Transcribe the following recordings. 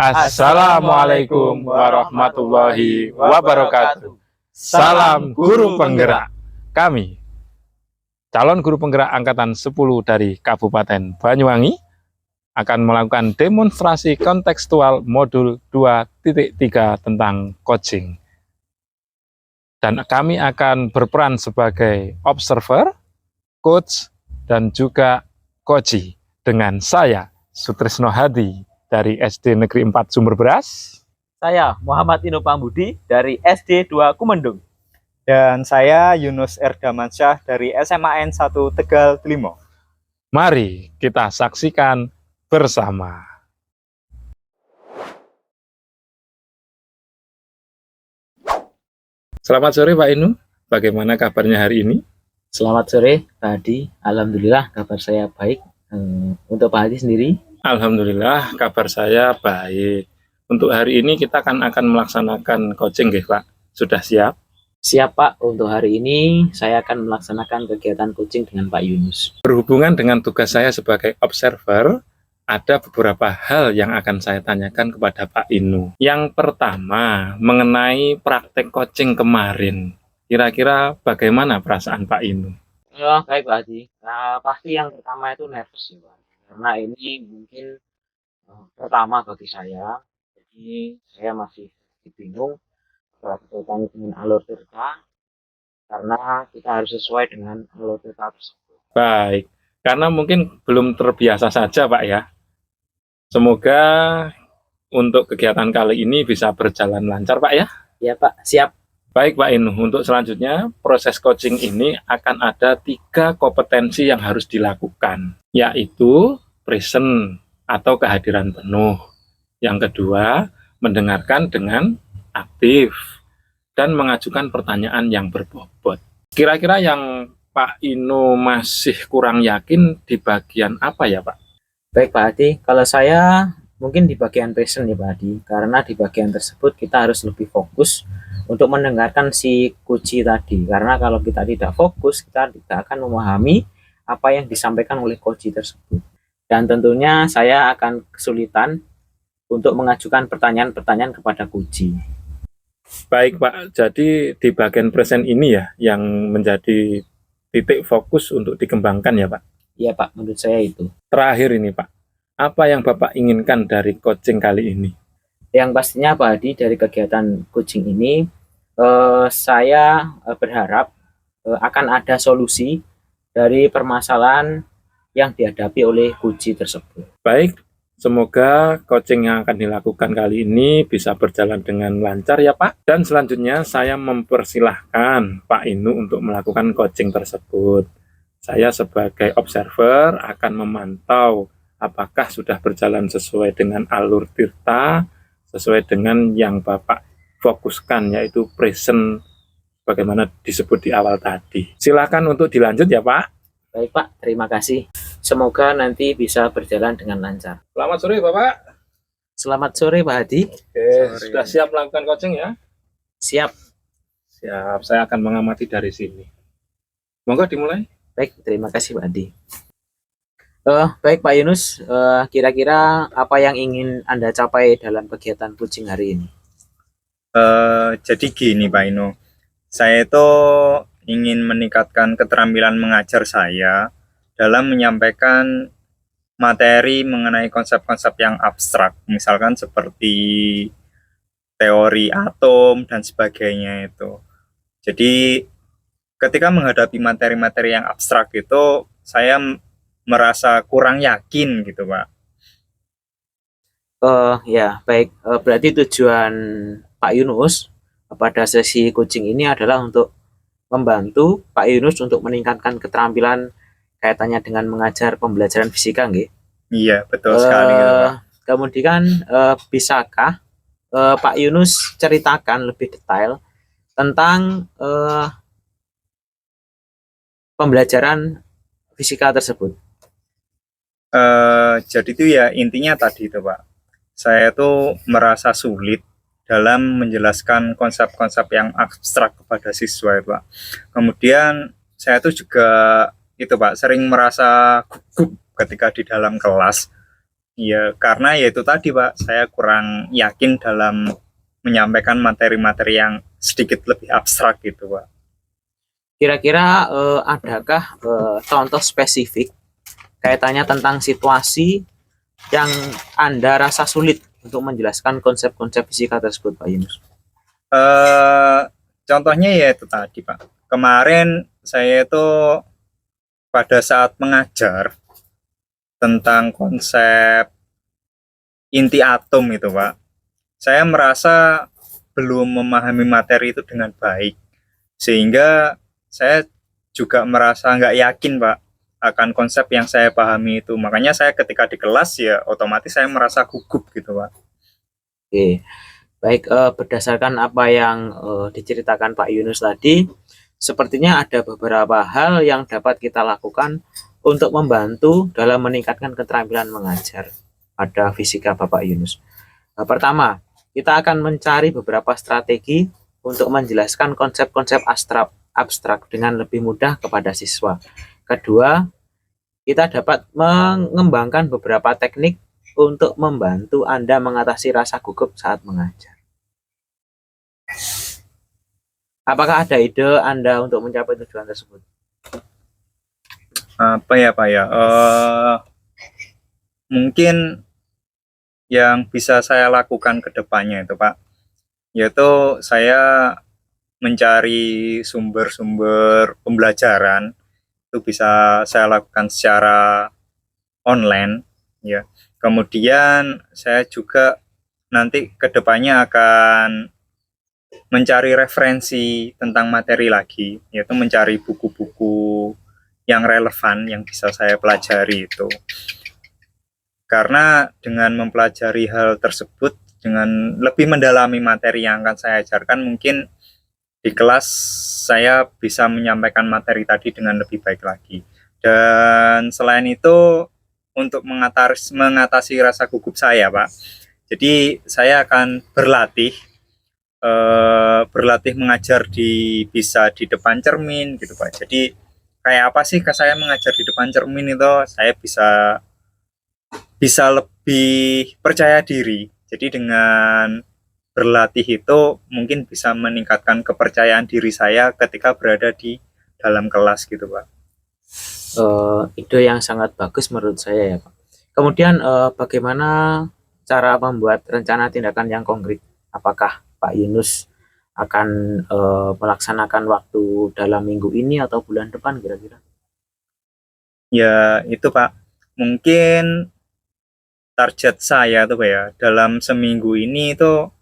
Assalamualaikum warahmatullahi wabarakatuh. Salam guru penggerak. Kami, calon guru penggerak angkatan 10 dari Kabupaten Banyuwangi, akan melakukan demonstrasi kontekstual modul 2.3 tentang coaching. Dan kami akan berperan sebagai observer, coach, dan juga coachi dengan saya, Sutrisno Hadi, dari SD Negeri 4 Sumber Beras. Saya Muhammad Ino Pambudi dari SD 2 Kumendung. Dan saya Yunus Erdamansyah dari SMAN 1 Tegal Delimo. Mari kita saksikan bersama. Selamat sore Pak Inu, bagaimana kabarnya hari ini? Selamat sore Pak Hadi, alhamdulillah kabar saya baik. Untuk Pak Hadi sendiri? Alhamdulillah kabar saya baik. Untuk hari ini kita akan melaksanakan coaching ya Pak. Sudah siap? Siap Pak, untuk hari ini saya akan melaksanakan kegiatan coaching dengan Pak Yunus. Berhubungan dengan tugas saya sebagai observer, ada beberapa hal yang akan saya tanyakan kepada Pak Inu. Yang pertama, mengenai praktek coaching kemarin. Kira-kira bagaimana perasaan Pak Inu? Ya, baik Pak Hadi. Pasti yang pertama itu nervous ya Pak. Karena ini mungkin pertama bagi saya. Jadi saya masih bingung berkaitan dengan alur cerita. Karena kita harus sesuai dengan alur cerita tersebut. Baik, karena mungkin belum terbiasa saja Pak ya. Semoga untuk kegiatan kali ini bisa berjalan lancar Pak ya. Ya Pak, siap. Baik Pak Inu, untuk selanjutnya proses coaching ini akan ada 3 kompetensi yang harus dilakukan, yaitu present atau kehadiran penuh. Yang kedua, mendengarkan dengan aktif dan mengajukan pertanyaan yang berbobot. Kira-kira yang Pak Inu masih kurang yakin di bagian apa ya Pak? Baik Pak Hadi, kalau saya mungkin di bagian present ya Pak Hadi, karena di bagian tersebut kita harus lebih fokus untuk mendengarkan si coachi tadi, karena kalau kita tidak fokus, kita tidak akan memahami apa yang disampaikan oleh coachi tersebut. Dan tentunya saya akan kesulitan untuk mengajukan pertanyaan-pertanyaan kepada coachi. Baik Pak, jadi di bagian present ini ya yang menjadi titik fokus untuk dikembangkan ya Pak? Iya Pak, menurut saya itu. Terakhir ini Pak, apa yang Bapak inginkan dari coaching kali ini? Yang pastinya Pak Hadi, dari kegiatan coaching ini saya berharap akan ada solusi dari permasalahan yang dihadapi oleh coachi tersebut. Baik, semoga coaching yang akan dilakukan kali ini bisa berjalan dengan lancar ya Pak. Dan selanjutnya saya mempersilahkan Pak Inu untuk melakukan coaching tersebut. Saya sebagai observer akan memantau apakah sudah berjalan sesuai dengan alur tirta, sesuai dengan yang Bapak fokuskan, yaitu present, bagaimana disebut di awal tadi. Silakan untuk dilanjut ya Pak. Baik Pak, terima kasih. Semoga nanti bisa berjalan dengan lancar. Selamat sore Bapak. Selamat sore Pak Hadi. Oke, sudah siap melakukan coaching ya? Siap. Siap, saya akan mengamati dari sini. Monggo dimulai. Baik, terima kasih Pak Hadi. Baik Pak Yunus, kira-kira apa yang ingin Anda capai dalam kegiatan coaching hari ini? Jadi gini Pak Ino, saya itu ingin meningkatkan keterampilan mengajar saya dalam menyampaikan materi mengenai konsep-konsep yang abstrak, misalkan seperti teori atom dan sebagainya itu. Jadi ketika menghadapi materi-materi yang abstrak itu, saya merasa kurang yakin gitu Pak. Ya baik, berarti tujuan Pak Yunus pada sesi coaching ini adalah untuk membantu Pak Yunus untuk meningkatkan keterampilan kaitannya dengan mengajar pembelajaran fisika, nggih? Iya, betul sekali gitu, Pak. Kemudian bisakah Pak Yunus ceritakan lebih detail tentang pembelajaran fisika tersebut? Jadi itu ya intinya tadi itu Pak, saya tuh merasa sulit dalam menjelaskan konsep-konsep yang abstrak kepada siswa Pak. Kemudian saya tuh juga itu Pak, sering merasa gugup ketika di dalam kelas Ya, karena ya itu tadi Pak, saya kurang yakin dalam menyampaikan materi-materi yang sedikit lebih abstrak gitu Pak. Kira-kira adakah contoh spesifik kaitannya tentang situasi yang Anda rasa sulit untuk menjelaskan konsep-konsep fisika tersebut, Pak Yunus? Contohnya ya itu tadi Pak. Kemarin saya itu pada saat mengajar tentang konsep inti atom itu Pak, saya merasa belum memahami materi itu dengan baik, sehingga saya juga merasa nggak yakin Pak akan konsep yang saya pahami itu. Makanya saya ketika di kelas ya otomatis saya merasa gugup gitu Pak. Oke, baik, berdasarkan apa yang diceritakan Pak Yunus tadi, sepertinya ada beberapa hal yang dapat kita lakukan untuk membantu dalam meningkatkan keterampilan mengajar pada fisika Bapak Yunus. Pertama, kita akan mencari beberapa strategi untuk menjelaskan konsep-konsep abstrak dengan lebih mudah kepada siswa. Kedua, kita dapat mengembangkan beberapa teknik untuk membantu Anda mengatasi rasa gugup saat mengajar. Apakah ada ide Anda untuk mencapai tujuan tersebut? Apa ya Pak ya? Mungkin yang bisa saya lakukan ke depannya itu Pak, yaitu saya mencari sumber-sumber pembelajaran itu bisa saya lakukan secara online ya. Kemudian saya juga nanti ke depannya akan mencari referensi tentang materi lagi, yaitu mencari buku-buku yang relevan yang bisa saya pelajari itu. Karena dengan mempelajari hal tersebut, dengan lebih mendalami materi yang akan saya ajarkan, mungkin di kelas saya bisa menyampaikan materi tadi dengan lebih baik lagi. Dan selain itu, untuk mengatasi rasa gugup saya Pak, jadi saya akan berlatih mengajar bisa di depan cermin gitu Pak. Jadi kayak apa sih saya mengajar di depan cermin itu, saya bisa lebih percaya diri. Jadi dengan berlatih itu mungkin bisa meningkatkan kepercayaan diri saya ketika berada di dalam kelas gitu Pak. Ide yang sangat bagus menurut saya ya Pak. Kemudian bagaimana cara membuat rencana tindakan yang konkret? Apakah Pak Yunus akan melaksanakan waktu dalam minggu ini atau bulan depan kira-kira? Ya itu Pak, mungkin target saya tuh Pak ya, dalam seminggu ini tuh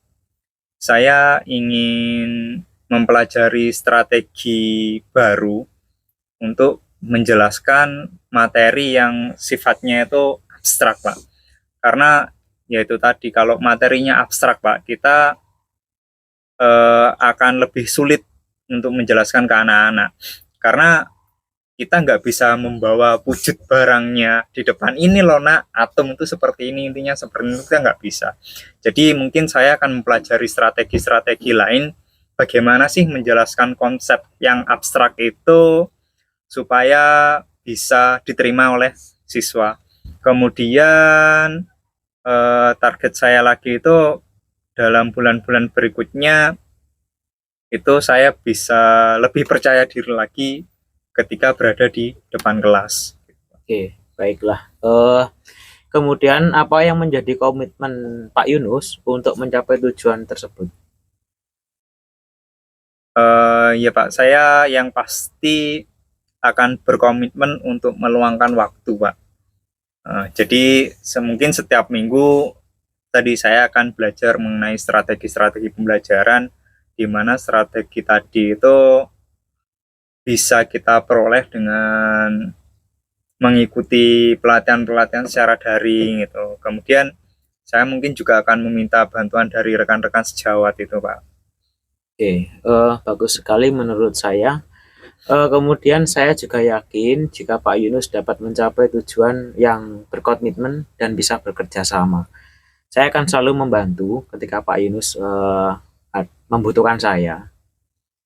saya ingin mempelajari strategi baru untuk menjelaskan materi yang sifatnya itu abstrak Pak. Karena yaitu tadi, kalau materinya abstrak Pak, kita akan lebih sulit untuk menjelaskan ke anak-anak. Karena kita nggak bisa membawa wujud barangnya di depan, ini loh nak, atom itu seperti ini, intinya seperti itu, kita nggak bisa. Jadi mungkin saya akan mempelajari strategi-strategi lain, bagaimana sih menjelaskan konsep yang abstrak itu supaya bisa diterima oleh siswa. Kemudian target saya lagi itu dalam bulan-bulan berikutnya itu saya bisa lebih percaya diri lagi ketika berada di depan kelas. Oke, baiklah. Kemudian apa yang menjadi komitmen Pak Yunus untuk mencapai tujuan tersebut? Ya Pak, saya yang pasti akan berkomitmen untuk meluangkan waktu Pak. Jadi mungkin setiap minggu tadi saya akan belajar mengenai strategi-strategi pembelajaran, di mana strategi tadi itu bisa kita peroleh dengan mengikuti pelatihan-pelatihan secara daring gitu. Kemudian saya mungkin juga akan meminta bantuan dari rekan-rekan sejawat itu Pak. Oke, bagus sekali menurut saya. Kemudian saya juga yakin jika Pak Yunus dapat mencapai tujuan yang berkomitmen dan bisa bekerja sama. Saya akan selalu membantu ketika Pak Yunus membutuhkan saya.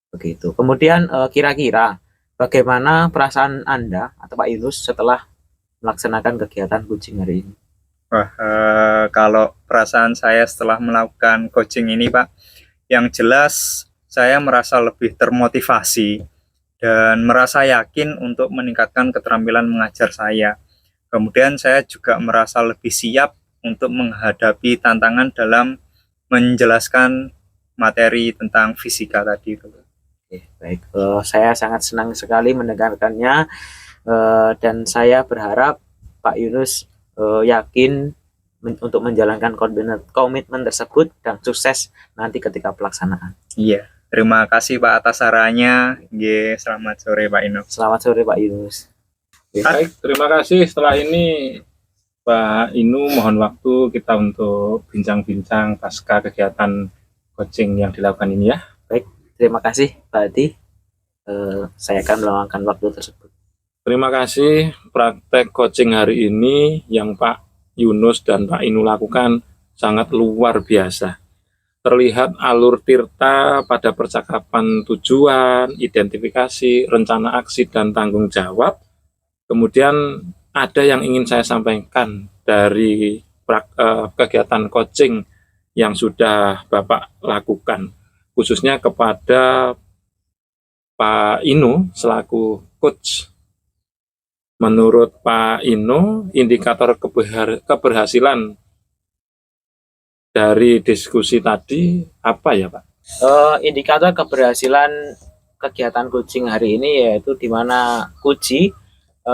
Begitu. Kemudian kira-kira bagaimana perasaan Anda atau Pak Yunus setelah melaksanakan kegiatan coaching hari ini? Wah, kalau perasaan saya setelah melakukan coaching ini, Pak, yang jelas saya merasa lebih termotivasi dan merasa yakin untuk meningkatkan keterampilan mengajar saya. Kemudian saya juga merasa lebih siap untuk menghadapi tantangan dalam menjelaskan materi tentang fisika tadi itu. Oke, baik. Saya sangat senang sekali mendengarkannya, dan saya berharap Pak Yunus yakin untuk menjalankan komitmen tersebut dan sukses nanti ketika pelaksanaan. Iya, terima kasih Pak atas sarannya. Selamat sore Pak Ino. Selamat sore Pak Yunus. Baik, terima kasih. Setelah ini Pak Inu mohon waktu kita untuk bincang-bincang pasca kegiatan coaching yang dilakukan ini ya. Baik, terima kasih Pak Adi. Saya akan meluangkan waktu tersebut. Terima kasih. Praktek coaching hari ini yang Pak Yunus dan Pak Inu lakukan sangat luar biasa. Terlihat alur tirta pada percakapan tujuan, identifikasi, rencana aksi, dan tanggung jawab. Kemudian ada yang ingin saya sampaikan dari kegiatan coaching yang sudah Bapak lakukan, khususnya kepada Pak Inu selaku coach. Menurut Pak Inu, indikator keberhasilan dari diskusi tadi apa ya Pak? Indikator keberhasilan kegiatan coaching hari ini yaitu di mana coach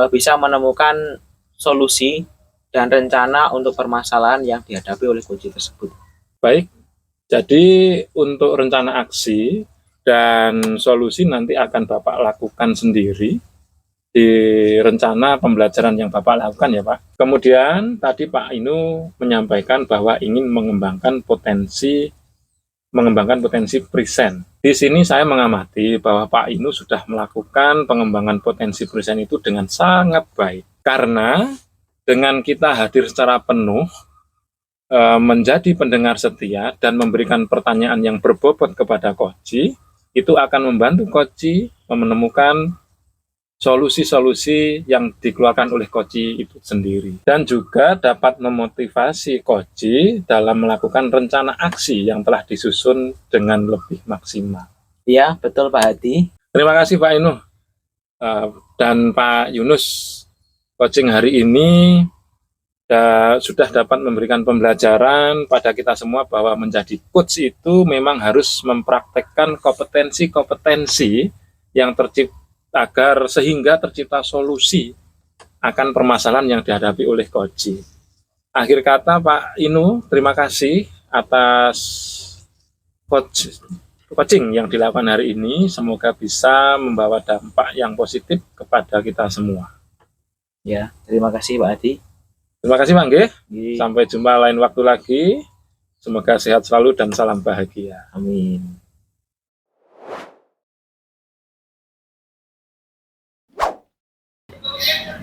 bisa menemukan solusi dan rencana untuk permasalahan yang dihadapi oleh coach tersebut. Baik, jadi untuk rencana aksi dan solusi nanti akan Bapak lakukan sendiri di rencana pembelajaran yang Bapak lakukan ya Pak. Kemudian tadi Pak Inu menyampaikan bahwa ingin mengembangkan potensi present. Di sini saya mengamati bahwa Pak Inu sudah melakukan pengembangan potensi present itu dengan sangat baik. Karena dengan kita hadir secara penuh, menjadi pendengar setia dan memberikan pertanyaan yang berbobot kepada coach, itu akan membantu coach menemukan solusi-solusi yang dikeluarkan oleh coach itu sendiri, dan juga dapat memotivasi coach dalam melakukan rencana aksi yang telah disusun dengan lebih maksimal. Iya, betul Pak Hadi. Terima kasih Pak Inu dan Pak Yunus. Coaching hari ini sudah dapat memberikan pembelajaran pada kita semua bahwa menjadi coach itu memang harus mempraktekkan kompetensi-kompetensi yang tercipta agar sehingga tercipta solusi akan permasalahan yang dihadapi oleh coach. Akhir kata Pak Inu, terima kasih atas coaching yang dilakukan hari ini. Semoga bisa membawa dampak yang positif kepada kita semua. Ya, terima kasih Pak Adi. Terima kasih Pak Nggih. Sampai jumpa lain waktu lagi. Semoga sehat selalu dan salam bahagia. Amin.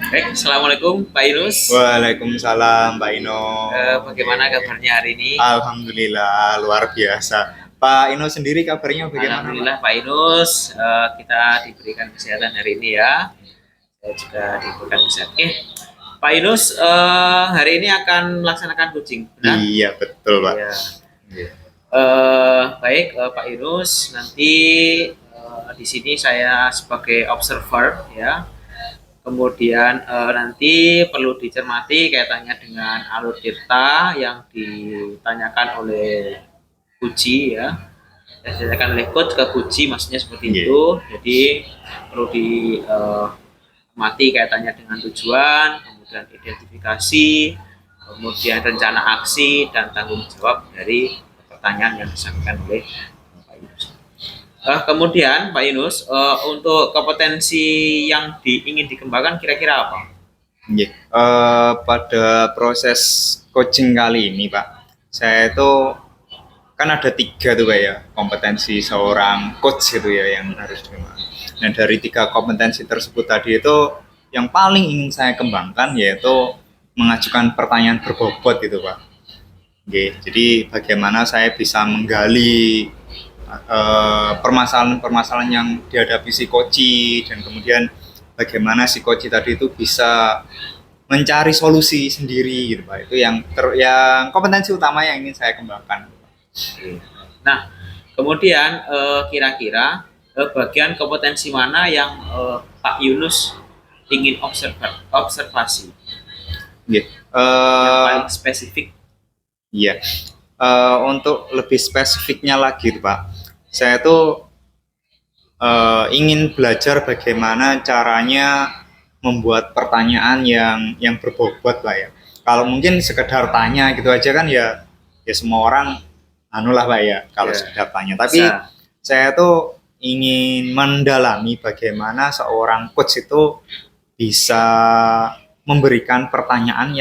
Baik, Assalamualaikum Pak Yunus. Waalaikumsalam Pak Ino. Bagaimana kabarnya hari ini? Alhamdulillah, luar biasa. Pak Ino sendiri kabarnya bagaimana? Alhamdulillah Pak Yunus, kita diberikan kesehatan hari ini ya. Saya juga diberikan kesehatan. Oke, Pak Yunus hari ini akan melaksanakan coaching, benar? Iya, betul Pak. Iya. Baik Pak Yunus, nanti di sini saya sebagai observer ya. Kemudian nanti perlu dicermati kaitannya dengan alur tirta yang ditanyakan oleh Puji ya, ditanyakan oleh coach ke Puji, maksudnya seperti itu. Jadi perlu dicermati kaitannya dengan tujuan, kemudian identifikasi, kemudian rencana aksi dan tanggung jawab dari pertanyaan yang disampaikan oleh Pak Yunus. Kemudian Pak Yunus, untuk kompetensi yang ingin dikembangkan kira-kira apa? Pada proses coaching kali ini Pak, saya itu kan ada 3 tuh Pak ya, kompetensi seorang coach gitu ya yang harus dikembangkan. Dan dari 3 kompetensi tersebut tadi itu yang paling ingin saya kembangkan yaitu mengajukan pertanyaan berbobot gitu Pak. Jadi bagaimana saya bisa menggali permasalahan-permasalahan yang dihadapi si coach, dan kemudian bagaimana si coach tadi itu bisa mencari solusi sendiri gitu Pak. Itu yang kompetensi utama yang ingin saya kembangkan. Nah, kemudian kira-kira bagian kompetensi mana yang Pak Yunus ingin observasi Gitu. yang paling spesifik? Iya. Untuk lebih spesifiknya lagi tuh, Pak, saya tuh ingin belajar bagaimana caranya membuat pertanyaan yang berbobot lah ya. Kalau mungkin sekedar tanya gitu aja kan ya semua orang lah Pak ya kalau sekedar tanya. Tapi saya tuh ingin mendalami bagaimana seorang coach itu bisa memberikan pertanyaan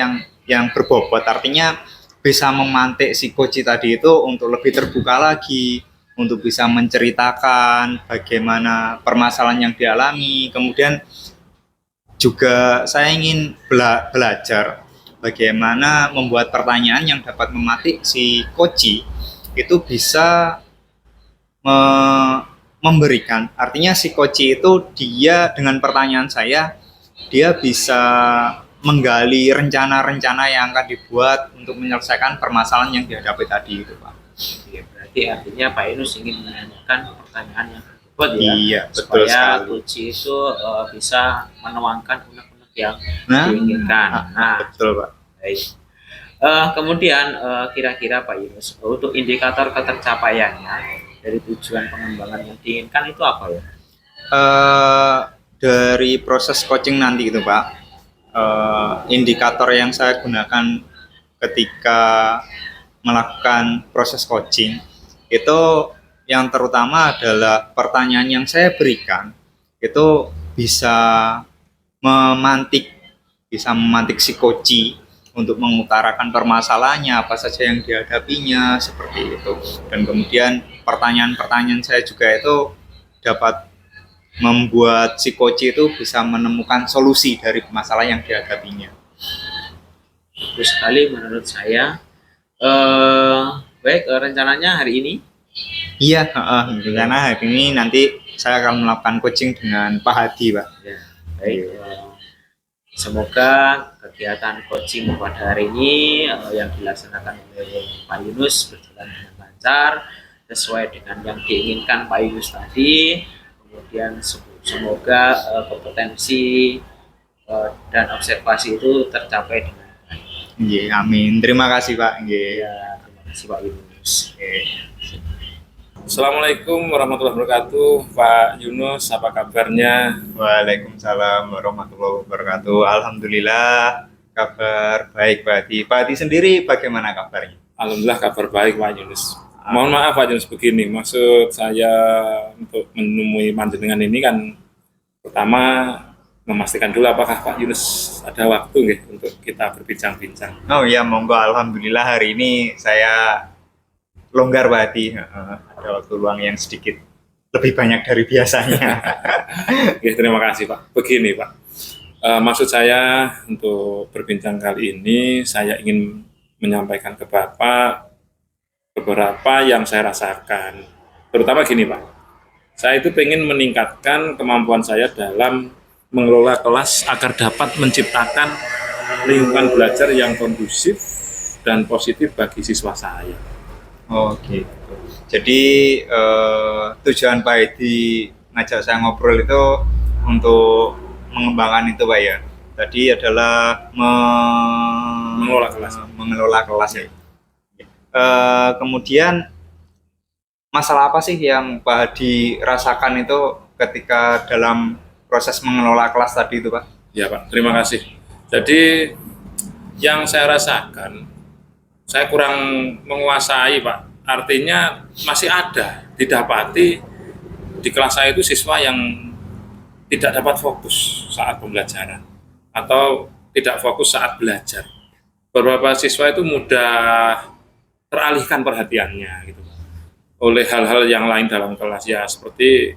yang berbobot, artinya bisa memantik si coach tadi itu untuk lebih terbuka lagi, untuk bisa menceritakan bagaimana permasalahan yang dialami. Kemudian juga saya ingin belajar bagaimana membuat pertanyaan yang dapat mematik si coach itu bisa memberikan, artinya si coach itu dia dengan pertanyaan saya dia bisa menggali rencana-rencana yang akan dibuat untuk menyelesaikan permasalahan yang dihadapi tadi itu Pak. Oke, berarti artinya Pak Yunus ingin menanyakan pertanyaan yang berbobot ya, iya, betul supaya sekali. coach itu bisa menuangkan unek-unek yang diinginkan. Nah, betul Pak. Baik. Kemudian kira-kira Pak Yunus, untuk indikator ketercapaiannya dari tujuan pengembangan yang diinginkan itu apa ya? Dari proses coaching nanti itu Pak, indikator yang saya gunakan ketika melakukan proses coaching itu yang terutama adalah pertanyaan yang saya berikan itu bisa memantik si coach untuk mengutarakan permasalahannya apa saja yang dihadapinya seperti itu. Dan kemudian pertanyaan-pertanyaan saya juga itu dapat membuat si coach itu bisa menemukan solusi dari masalah yang dihadapinya. Bagus sekali menurut saya. Baik, rencananya hari ini? Iya, rencana hari ini nanti saya akan melakukan coaching dengan Pak Hadi, Pak. Ya, baik. Semoga kegiatan coaching pada hari ini yang dilaksanakan oleh Pak Yunus berjalan dengan lancar, sesuai dengan yang diinginkan Pak Yunus tadi. Kemudian semoga kompetensi dan observasi itu tercapai dengan baik. Yeah, amin. Terima kasih Pak. Ya, terima kasih Pak Yunus. Assalamualaikum warahmatullahi wabarakatuh, Pak Yunus, apa kabarnya? Waalaikumsalam warahmatullahi wabarakatuh. Alhamdulillah, kabar baik Pak Hadi. Pak Hadi sendiri bagaimana kabarnya? Alhamdulillah kabar baik Pak Yunus. Mohon maaf Pak Yunus, begini, maksud saya untuk menemui panjenengan ini kan pertama memastikan dulu apakah Pak Yunus ada waktu nggih untuk kita berbincang-bincang. Oh iya, monggo. Alhamdulillah hari ini saya longgar Pak Hadi, ada waktu luang yang sedikit lebih banyak dari biasanya. Oke, terima kasih Pak. Begini Pak, maksud saya untuk berbincang kali ini saya ingin menyampaikan ke Bapak beberapa yang saya rasakan. Terutama gini Pak, saya itu pengen meningkatkan kemampuan saya dalam mengelola kelas agar dapat menciptakan lingkungan belajar yang kondusif dan positif bagi siswa saya. Oke. Jadi tujuan Pak Hadi ngajak saya ngobrol itu untuk mengembangkan itu Pak ya. Tadi adalah mengelola kelas ya. Kemudian masalah apa sih yang Pak Hadi rasakan itu ketika dalam proses mengelola kelas tadi itu Pak? Ya Pak, terima kasih. Jadi yang saya rasakan, saya kurang menguasai Pak. Artinya masih ada didapati di kelas saya itu siswa yang tidak dapat fokus saat pembelajaran atau tidak fokus saat belajar. Beberapa siswa itu mudah teralihkan perhatiannya gitu oleh hal-hal yang lain dalam kelas, ya seperti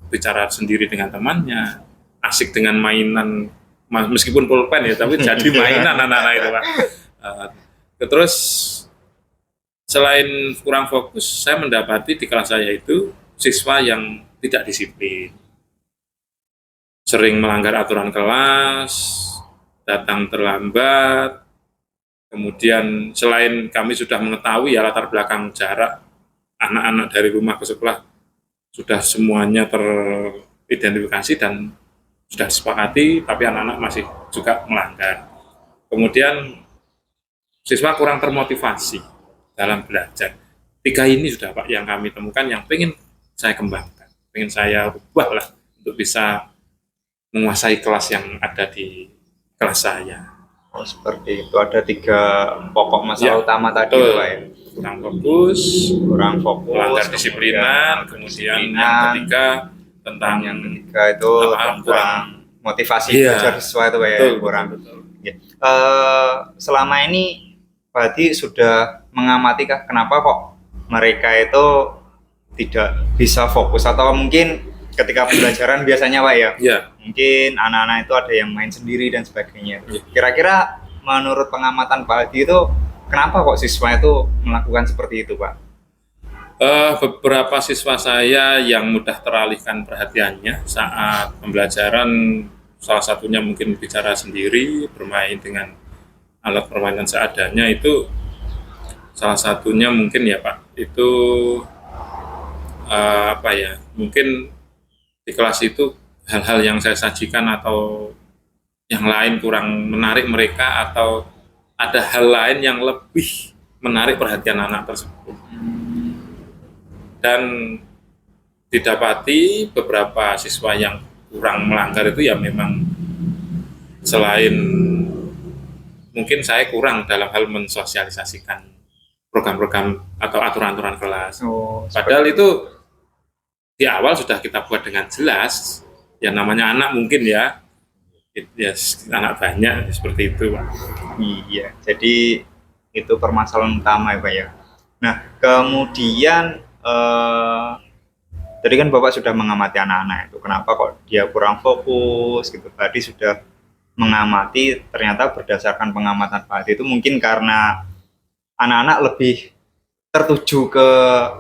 bicara sendiri dengan temannya, asik dengan mainan meskipun pulpen ya, tapi jadi mainan anak-anak itu Pak. Terus selain kurang fokus, saya mendapati di kelas saya itu siswa yang tidak disiplin, sering melanggar aturan kelas, datang terlambat. Kemudian selain kami sudah mengetahui ya latar belakang jarak anak-anak dari rumah ke sekolah sudah semuanya teridentifikasi dan sudah disepakati, tapi anak-anak masih juga melanggar. Kemudian siswa kurang termotivasi dalam belajar. 3 ini sudah Pak yang kami temukan yang pengen saya kembangkan, pengen saya rubah lah untuk bisa menguasai kelas yang ada di kelas saya. Oh, seperti itu. Ada 3 pokok masalah Ya, utama tadi betul. Pak ya. Kurang fokus, Kurang fokus, melanggar disiplinan, kemudian yang ketiga tentang yang ketiga itu kurang kurang motivasi Iya. belajar siswa itu Pak ya, betul, kurang. betul. Selama ini Pak Hadi sudah mengamati kah kenapa kok mereka itu tidak bisa fokus, atau mungkin ketika pembelajaran biasanya Pak ya, Ya, mungkin anak-anak itu ada yang main sendiri dan sebagainya. Iya. Kira-kira menurut pengamatan Pak Hadi itu kenapa kok siswa itu melakukan seperti itu Pak? beberapa siswa saya yang mudah teralihkan perhatiannya saat pembelajaran, salah satunya mungkin bicara sendiri, bermain dengan alat permainan seadanya, itu salah satunya mungkin ya Pak, itu apa ya, mungkin di kelas itu hal-hal yang saya sajikan atau yang lain kurang menarik mereka, atau ada hal lain yang lebih menarik perhatian anak tersebut. Dan didapati beberapa siswa yang kurang melanggar itu ya memang selain mungkin saya kurang dalam hal mensosialisasikan program-program atau aturan-aturan kelas. Padahal itu di awal sudah kita buat dengan jelas, ya namanya anak mungkin ya anak banyak seperti itu Pak. Iya, jadi itu permasalahan utama ya Pak ya. Nah, kemudian tadi kan Bapak sudah mengamati anak-anak itu, kenapa kok dia kurang fokus gitu. Tadi sudah mengamati, ternyata berdasarkan pengamatan Pak Hadi itu mungkin karena anak-anak lebih tertuju ke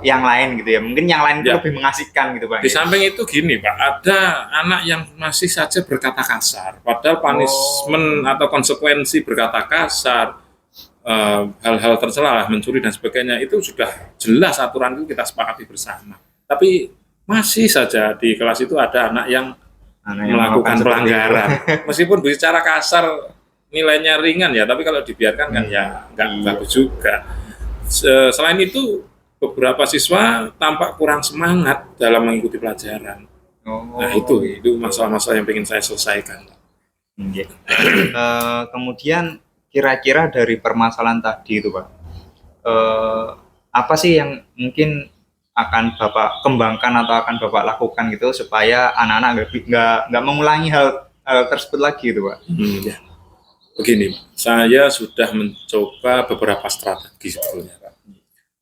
yang lain gitu ya. Mungkin yang lain itu Ya. lebih mengasihkan gitu Pak. Di samping itu gini Pak, ada anak yang masih saja berkata kasar, padahal punishment atau konsekuensi berkata kasar, hal-hal tercela lah, mencuri dan sebagainya, itu sudah jelas aturan itu kita sepakati bersama. Tapi masih saja di kelas itu ada anak yang melakukan pelanggaran. Meskipun bicara kasar nilainya ringan ya, tapi kalau dibiarkan kan ya nggak bagus juga. Selain itu beberapa siswa tampak kurang semangat dalam mengikuti pelajaran. Nah itu masalah-masalah yang ingin saya selesaikan. Kemudian kira-kira dari permasalahan tadi itu Pak, apa sih yang mungkin akan Bapak kembangkan atau akan Bapak lakukan gitu supaya anak-anak nggak mengulangi hal tersebut lagi itu Pak? Ya. Begini, saya sudah mencoba beberapa strategi sebetulnya Pak.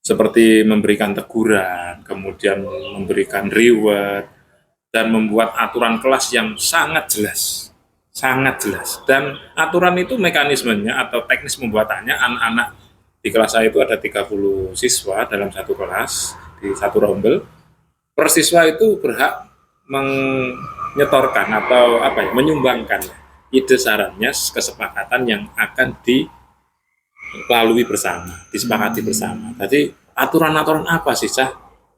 Seperti memberikan teguran, kemudian memberikan reward, dan membuat aturan kelas yang sangat jelas. Sangat jelas. Dan aturan itu mekanismenya atau teknis pembuatannya, anak-anak di kelas saya itu ada 30 siswa dalam satu kelas, di satu rombel. Per siswa itu berhak menyetorkan atau menyumbangkan ide, sarannya, kesepakatan yang akan dilalui bersama, disepakati bersama. Jadi aturan-aturan apa sih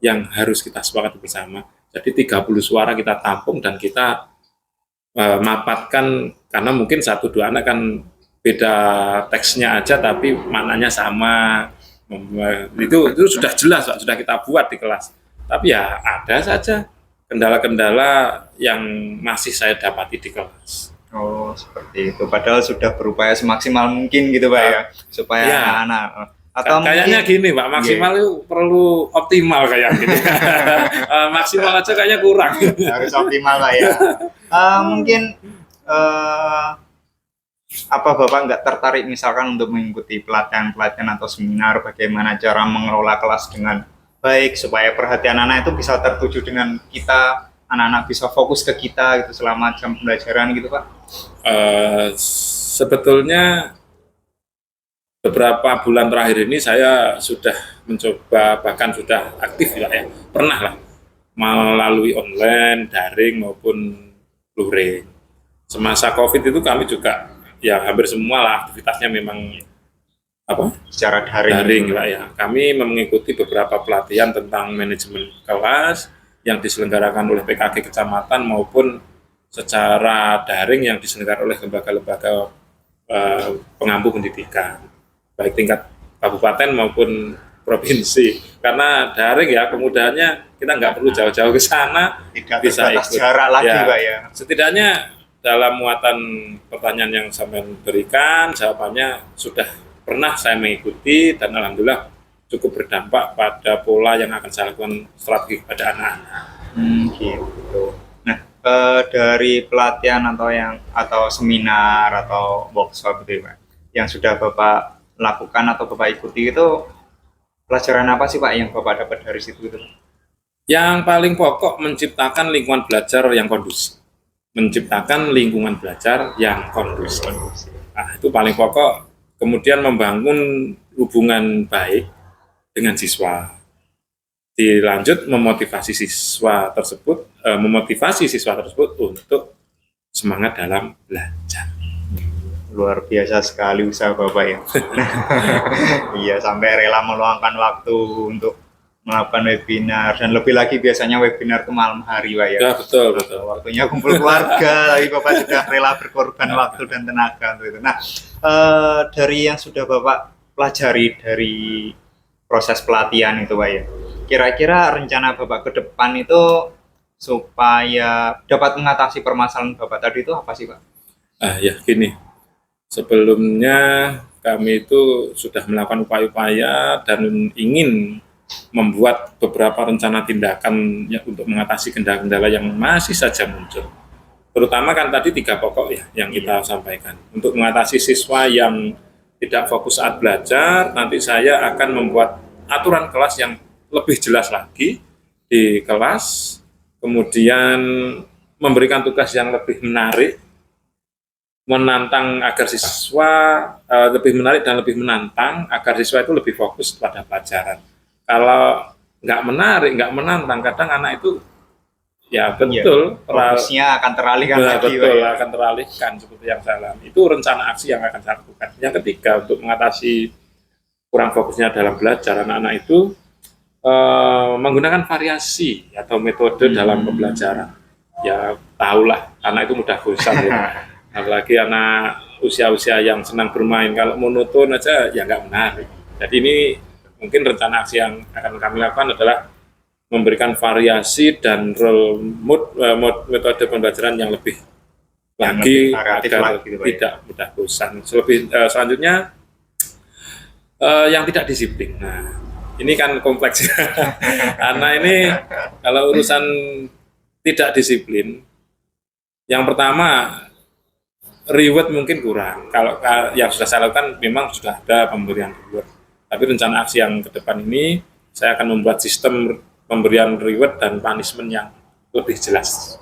yang harus kita sepakati bersama? Jadi 30 suara kita tampung dan kita mapatkan, karena mungkin 1-2 anak kan beda teksnya aja tapi maknanya sama. Itu sudah jelas Pak, sudah kita buat di kelas. Tapi ya ada saja kendala-kendala yang masih saya dapati di kelas. Oh, seperti itu. Padahal sudah berupaya semaksimal mungkin gitu Pak ya, supaya Ya. anak-anak atau Kayaknya mungkin gini Pak, maksimal itu perlu optimal kayak gini. Maksimal aja kayaknya kurang. harus optimal Pak ya. Mungkin apa Bapak nggak tertarik misalkan untuk mengikuti pelatihan-pelatihan atau seminar bagaimana cara mengelola kelas dengan baik supaya perhatian anak itu bisa tertuju dengan kita, anak-anak bisa fokus ke kita gitu selama jam pembelajaran gitu Pak? Sebetulnya beberapa bulan terakhir ini saya sudah mencoba, bahkan sudah aktif ya, pernah lah melalui online, daring maupun luring. Semasa COVID itu kami juga ya hampir semua lah aktivitasnya memang apa secara daring. daring Pak ya. Kami mengikuti beberapa pelatihan tentang manajemen kelas yang diselenggarakan oleh PKG kecamatan maupun secara daring yang diselenggarakan oleh lembaga-lembaga pengampu pendidikan baik tingkat kabupaten maupun provinsi. Karena daring ya kemudahannya kita nggak perlu jauh-jauh ke sana, Tidak bisa terbatas ikut. jarak lagi Ya. Pak ya. Setidaknya dalam muatan pertanyaan yang saya berikan, jawabannya sudah pernah saya mengikuti dan alhamdulillah cukup berdampak pada pola yang akan saya lakukan strategi kepada anak-anak. Gitu. Nah, dari pelatihan atau seminar atau workshop gitu ya, Pak, yang sudah Bapak lakukan atau Bapak ikuti itu pelajaran apa sih Pak yang Bapak dapat dari situ gitu? Yang paling pokok menciptakan lingkungan belajar yang kondusif. Menciptakan lingkungan belajar yang kondusif. Nah, itu paling pokok. Kemudian membangun hubungan baik dengan siswa. Dilanjut memotivasi siswa tersebut untuk semangat dalam belajar. Luar biasa sekali usaha Bapak ya. Iya, sampai rela meluangkan waktu untuk melakukan webinar, dan lebih lagi biasanya webinar ke malam hari Pak ya. Ya betul. Waktunya kumpul keluarga, tapi Bapak sudah rela berkorban waktu dan tenaga untuk itu. Nah, dari yang sudah Bapak pelajari dari proses pelatihan itu Pak ya, kira-kira rencana Bapak ke depan itu supaya dapat mengatasi permasalahan Bapak tadi itu apa sih Pak? Ya gini, sebelumnya kami itu sudah melakukan upaya-upaya dan ingin membuat beberapa rencana tindakan ya, untuk mengatasi kendala-kendala yang masih saja muncul. Terutama kan tadi 3 pokok ya yang kita sampaikan. Untuk mengatasi siswa yang tidak fokus saat belajar, nanti saya akan membuat aturan kelas yang lebih jelas lagi di kelas, kemudian memberikan tugas yang lebih menarik, menantang agar siswa lebih menarik dan lebih menantang agar siswa itu lebih fokus pada pelajaran. Kalau nggak menarik, nggak menantang, kadang anak itu ya betul fokusnya akan teralihkan lagi betul Pak ya. akan teralihkan seperti yang saya alami. Itu rencana aksi yang akan saya lakukan. Yang ketiga, untuk mengatasi kurang fokusnya dalam belajar anak-anak itu menggunakan variasi atau metode dalam pembelajaran. Ya tahulah anak itu mudah bosan ya. Apalagi anak usia-usia yang senang bermain, kalau monoton aja ya nggak menarik. Jadi ini mungkin rencana aksi yang akan kami lakukan adalah memberikan variasi dan metode pembelajaran yang lebih lagi agar tidak mudah bosan. Selanjutnya yang tidak disiplin. Nah, ini kan kompleks. Anak ini kalau urusan tidak disiplin, yang pertama reward mungkin kurang. Kalau yang sudah saya lakukan memang sudah ada pemberian reward. Tapi rencana aksi yang ke depan ini saya akan membuat sistem pemberian reward dan punishment yang lebih jelas.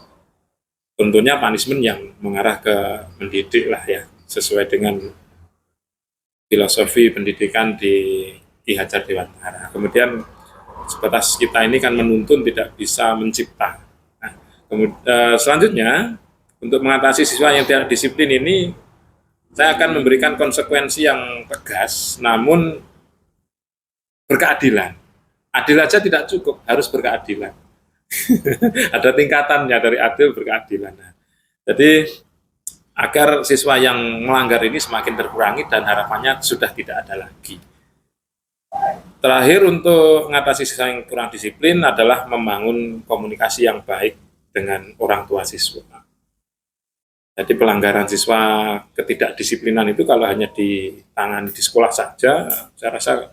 Tentunya punishment yang mengarah ke mendidik lah ya, sesuai dengan filosofi pendidikan di Ki Hajar Dewantara. Kemudian sebatas kita ini kan menuntun, tidak bisa mencipta. Nah, selanjutnya untuk mengatasi siswa yang tidak disiplin ini, saya akan memberikan konsekuensi yang tegas, namun berkeadilan. Adil aja tidak cukup, harus berkeadilan. Ada tingkatannya dari adil berkeadilan. Nah, jadi agar siswa yang melanggar ini semakin terkurangi dan harapannya sudah tidak ada lagi. Terakhir, untuk mengatasi siswa yang kurang disiplin adalah membangun komunikasi yang baik dengan orang tua siswa. Jadi pelanggaran siswa ketidakdisiplinan itu kalau hanya ditangani di sekolah saja, saya rasa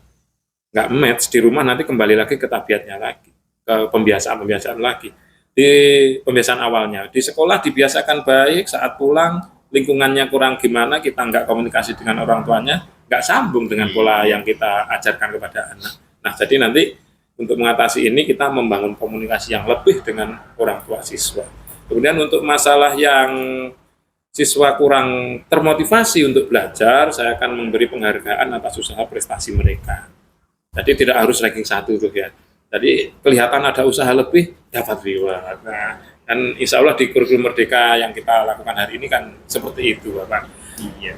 nggak match. Di rumah nanti kembali lagi ke tabiatnya lagi, ke pembiasaan lagi. Di pembiasaan awalnya, di sekolah dibiasakan baik, saat pulang lingkungannya kurang gimana, kita nggak komunikasi dengan orang tuanya, nggak sambung dengan pola yang kita ajarkan kepada anak. Nah, jadi nanti untuk mengatasi ini kita membangun komunikasi yang lebih dengan orang tua siswa. Kemudian untuk masalah yang siswa kurang termotivasi untuk belajar, saya akan memberi penghargaan atas usaha prestasi mereka. Jadi tidak harus ranking 1 tuh ya. Jadi kelihatan ada usaha lebih, dapat reward. Nah, dan insya Allah di kurikulum Merdeka yang kita lakukan hari ini kan seperti itu Bapak. Iya.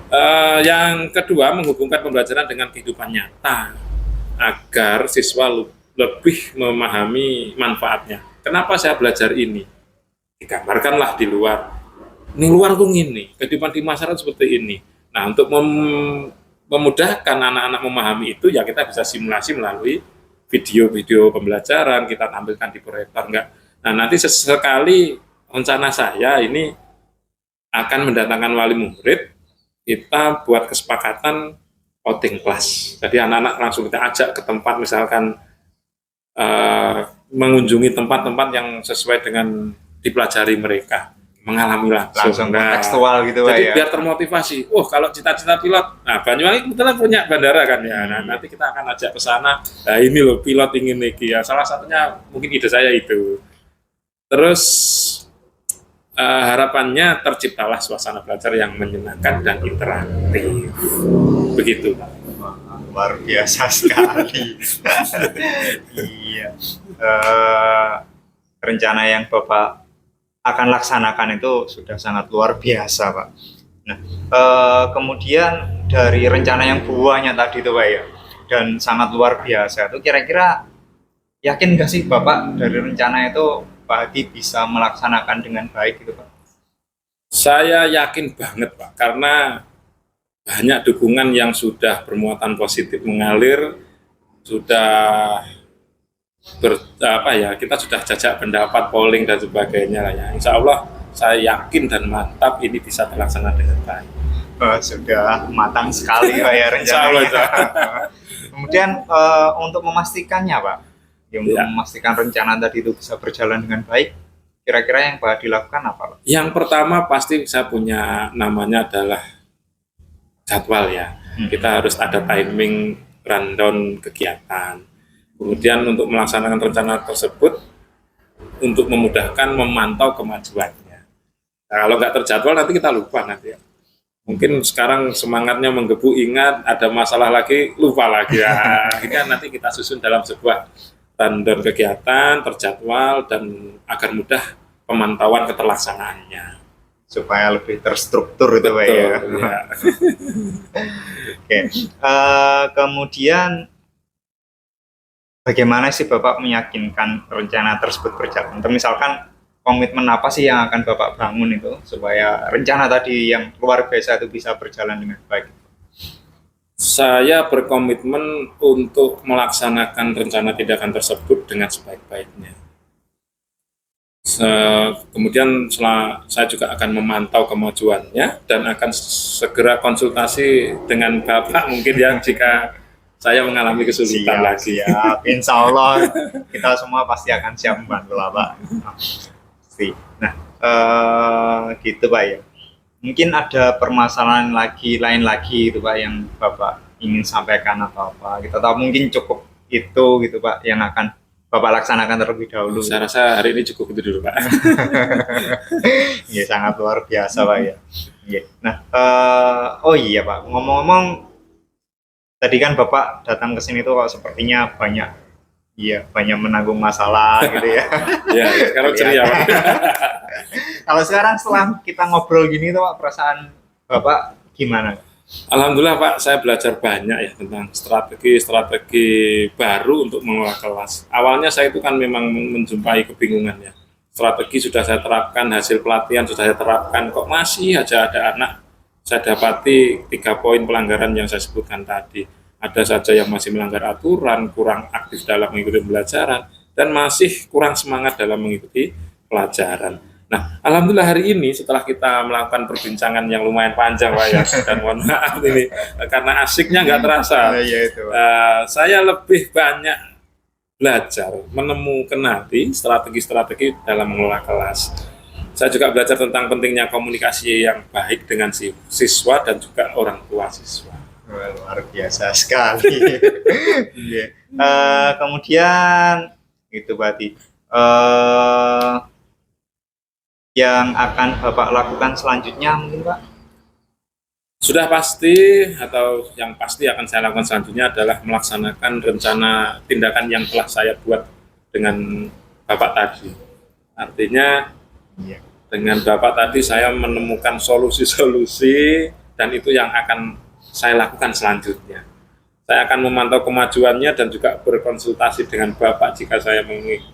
Yang kedua, menghubungkan pembelajaran dengan kehidupan nyata agar siswa lebih memahami manfaatnya. Kenapa saya belajar ini? Digambarkanlah di luar. Ini luar tuh ini, kehidupan di masyarakat seperti ini. Nah, untuk memudahkan anak-anak memahami itu, ya kita bisa simulasi melalui video-video pembelajaran, kita tampilkan di proyektor enggak. Nah, nanti sesekali rencana saya ini akan mendatangkan wali murid, kita buat kesepakatan outing class. Jadi anak-anak langsung kita ajak ke tempat, misalkan mengunjungi tempat-tempat yang sesuai dengan dipelajari mereka, mengalami Langsung Nah, kontekstual gitu Pak jadi ya. biar termotivasi. Kalau cita-cita pilot, nah Banyuwangi kebetulan punya bandara kan ya. Nah, nanti kita akan ajak ke sana. Nah, ini loh pilot ingin iki ya. Salah satunya mungkin ide saya itu. Terus harapannya terciptalah suasana belajar yang menyenangkan dan interaktif. Begitu. Luar biasa sekali. Iya. Rencana yang Bapak akan laksanakan itu sudah sangat luar biasa, Pak. Nah, kemudian dari rencana yang buahnya tadi itu, Pak ya, dan sangat luar biasa itu, kira-kira yakin nggak sih Bapak dari rencana itu Pak Hadi bisa melaksanakan dengan baik gitu, Pak? Saya yakin banget, Pak, karena banyak dukungan yang sudah bermuatan positif mengalir, sudah kita sudah jajak pendapat, polling dan sebagainya lah ya. Insya Allah saya yakin dan mantap ini bisa terlaksana dengan baik. Sudah matang sekali Pak ya rencananya. Kemudian untuk memastikannya Pak, untuk memastikan rencana tadi itu bisa berjalan dengan baik, kira-kira yang Pak dilakukan apa Pak? Yang pertama pasti saya punya namanya adalah jadwal ya. Kita harus ada timing rundown kegiatan. Kemudian untuk melaksanakan rencana tersebut, untuk memudahkan memantau kemajuannya. Nah, kalau nggak terjadwal nanti kita lupa nanti ya. Mungkin sekarang semangatnya menggebu, ingat ada masalah lagi, lupa lagi ya. Akhirnya nanti kita susun dalam sebuah rundown kegiatan, terjadwal, dan agar mudah pemantauan keterlaksanaannya. Supaya lebih terstruktur itu Pak ya. Ya. Oke. Kemudian bagaimana sih Bapak meyakinkan rencana tersebut berjalan? Atau misalkan komitmen apa sih yang akan Bapak bangun itu supaya rencana tadi yang luar biasa itu bisa berjalan dengan baik? Saya berkomitmen untuk melaksanakan rencana tindakan tersebut dengan sebaik-baiknya. Kemudian saya juga akan memantau kemajuannya dan akan segera konsultasi dengan Bapak mungkin ya jika saya mengalami kesulitan lagi. Siap. Insya Allah kita semua pasti akan siap membantu lah Pak. Nah, gitu Pak ya. Mungkin ada permasalahan lain lagi itu Pak yang Bapak ingin sampaikan atau apa? Kita tahu mungkin cukup itu gitu Pak yang akan Bapak laksanakan terlebih dahulu. Saya rasa hari ini cukup itu dulu Pak. Ya sangat luar biasa Pak ya. Nah, oh iya Pak, ngomong-ngomong tadi kan Bapak datang ke sini tuh sepertinya banyak menanggung masalah gitu ya. Ya, sekarang ceria Pak. Kalau sekarang setelah kita ngobrol gini tuh Pak, perasaan Bapak gimana? Alhamdulillah Pak, saya belajar banyak ya tentang strategi baru untuk mengelola kelas. Awalnya saya itu kan memang menjumpai kebingungan ya. Strategi sudah saya terapkan, hasil pelatihan sudah saya terapkan, kok masih aja ada anak saya dapati 3 poin pelanggaran yang saya sebutkan tadi. Ada saja yang masih melanggar aturan, kurang aktif dalam mengikuti pembelajaran, dan masih kurang semangat dalam mengikuti pelajaran. Nah, alhamdulillah hari ini setelah kita melakukan perbincangan yang lumayan panjang Pak ya, dan mohon maaf ini karena asiknya nggak terasa. Saya lebih banyak belajar menemukan nanti strategi-strategi dalam mengelola kelas. Saya juga belajar tentang pentingnya komunikasi yang baik dengan siswa dan juga orang tua siswa. Luar biasa sekali. Kemudian itu berarti yang akan Bapak lakukan selanjutnya mungkin Pak? Sudah pasti atau yang pasti akan saya lakukan selanjutnya adalah melaksanakan rencana tindakan yang telah saya buat dengan Bapak tadi. Artinya dengan Bapak tadi saya menemukan solusi-solusi dan itu yang akan saya lakukan selanjutnya. Saya akan memantau kemajuannya dan juga berkonsultasi dengan Bapak jika saya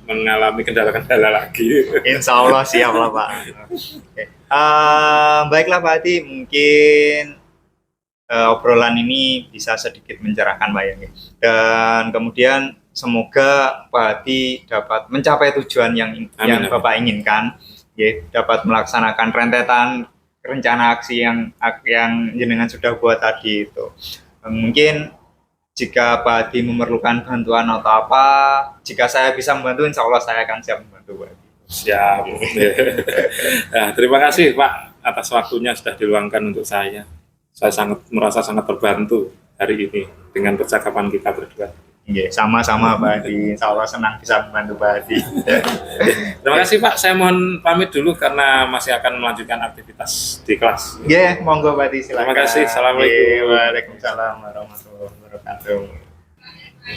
mengalami kendala-kendala lagi. Insya Allah siap lah Pak. Oke. Baiklah Pak Hadi, mungkin obrolan ini bisa sedikit mencerahkan Pak ya. Dan kemudian semoga Pak Hadi dapat mencapai tujuan yang Amin. Bapak inginkan, ya, dapat melaksanakan rentetan rencana aksi yang jenengan sudah buat tadi itu. Mungkin jika Pak Hadi memerlukan bantuan atau apa, jika saya bisa membantu, insya Allah saya akan siap membantu Pak Hadi. Siap. Nah, terima kasih Pak atas waktunya sudah diluangkan untuk saya. Saya merasa sangat terbantu hari ini dengan percakapan kita berdua. Iya, sama-sama Pak Hadi. Insya Allah senang bisa membantu Pak Hadi. Terima kasih Pak. Saya mohon pamit dulu karena masih akan melanjutkan aktivitas di kelas. Iya, monggo Pak Hadi, silakan. Terima kasih. Assalamualaikum. Waalaikumsalam warahmatullahi wabarakatuh.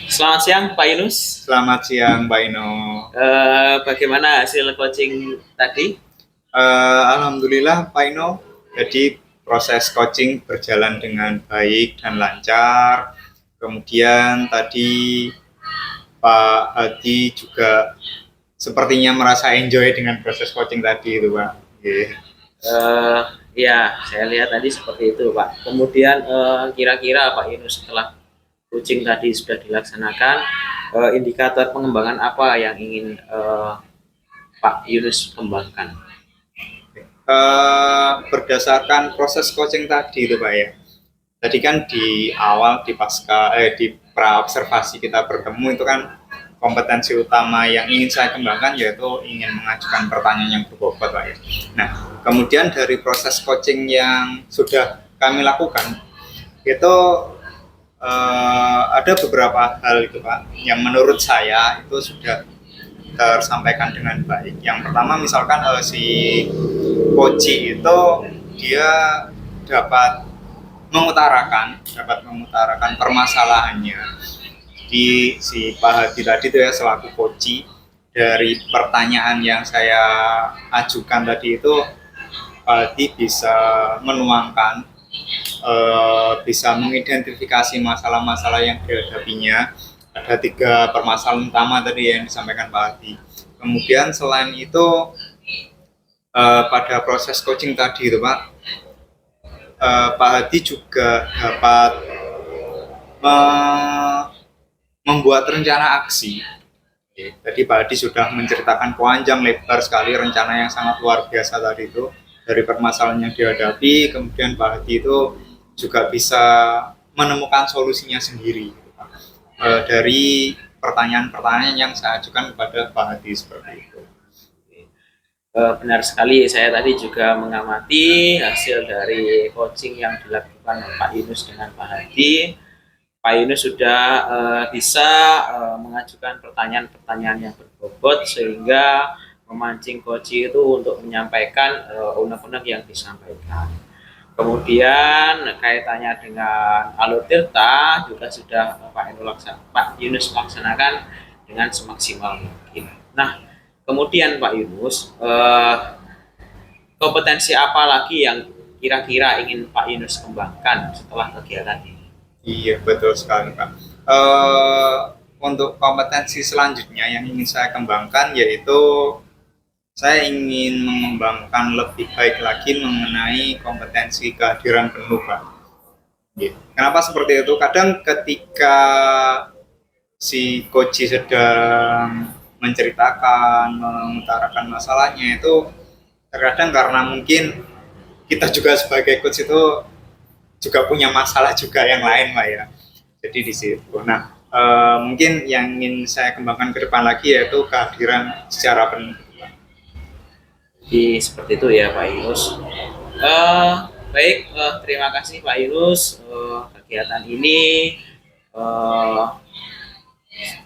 Selamat siang Pak Yunus. Selamat siang Pak Ino. Bagaimana hasil coaching tadi? Alhamdulillah Pak Ino, jadi proses coaching berjalan dengan baik dan lancar. Kemudian tadi Pak Hadi juga sepertinya merasa enjoy dengan proses coaching tadi itu Pak. Ya, saya lihat tadi seperti itu Pak. Kemudian kira-kira Pak Yunus setelah coaching tadi sudah dilaksanakan, indikator pengembangan apa yang ingin Pak Yunus kembangkan? Berdasarkan proses coaching tadi itu Pak ya. Tadi kan di awal di pra observasi kita bertemu itu kan kompetensi utama yang ingin saya kembangkan yaitu ingin mengajukan pertanyaan yang berbobot Pak ya. Nah, kemudian dari proses coaching yang sudah kami lakukan itu ada beberapa hal itu Pak yang menurut saya itu sudah tersampaikan dengan baik. Yang pertama misalkan si coach itu dia dapat mengutarakan permasalahannya di si Pak Hadi tadi itu ya selaku coach dari pertanyaan yang saya ajukan tadi itu Pak Hadi bisa menuangkan, bisa mengidentifikasi masalah-masalah yang dihadapinya. Ada 3 permasalahan utama tadi yang disampaikan Pak Hadi. Kemudian selain itu pada proses coaching tadi itu Pak Hadi juga dapat membuat rencana aksi. Tadi Pak Hadi sudah menceritakan panjang lebar sekali rencana yang sangat luar biasa tadi itu dari permasalahan yang dihadapi. Kemudian Pak Hadi itu juga bisa menemukan solusinya sendiri dari pertanyaan-pertanyaan yang saya ajukan kepada Pak Hadi seperti itu. Benar sekali, saya tadi juga mengamati hasil dari coaching yang dilakukan Pak Yunus dengan Pak Hadi. Pak Yunus sudah bisa mengajukan pertanyaan-pertanyaan yang berbobot sehingga memancing coach itu untuk menyampaikan unek-unek yang disampaikan. Kemudian kaitannya dengan alur tirta juga sudah Pak Yunus laksanakan dengan semaksimal mungkin. Nah, kemudian Pak Yunus, kompetensi apa lagi yang kira-kira ingin Pak Yunus kembangkan setelah kegiatan ini? Iya, betul sekali Pak. Untuk kompetensi selanjutnya yang ingin saya kembangkan yaitu saya ingin mengembangkan lebih baik lagi mengenai kompetensi kehadiran penuh Pak. Kenapa seperti itu? Kadang ketika si coach sedang menceritakan, mengutarakan masalahnya itu terkadang karena mungkin kita juga sebagai coach itu juga punya masalah juga yang lain Pak ya. Jadi di situ. Nah, mungkin yang ingin saya kembangkan ke depan lagi yaitu kehadiran secara penuh. Jadi seperti itu ya Pak Yunus. Baik, terima kasih Pak Yunus. Kegiatan ini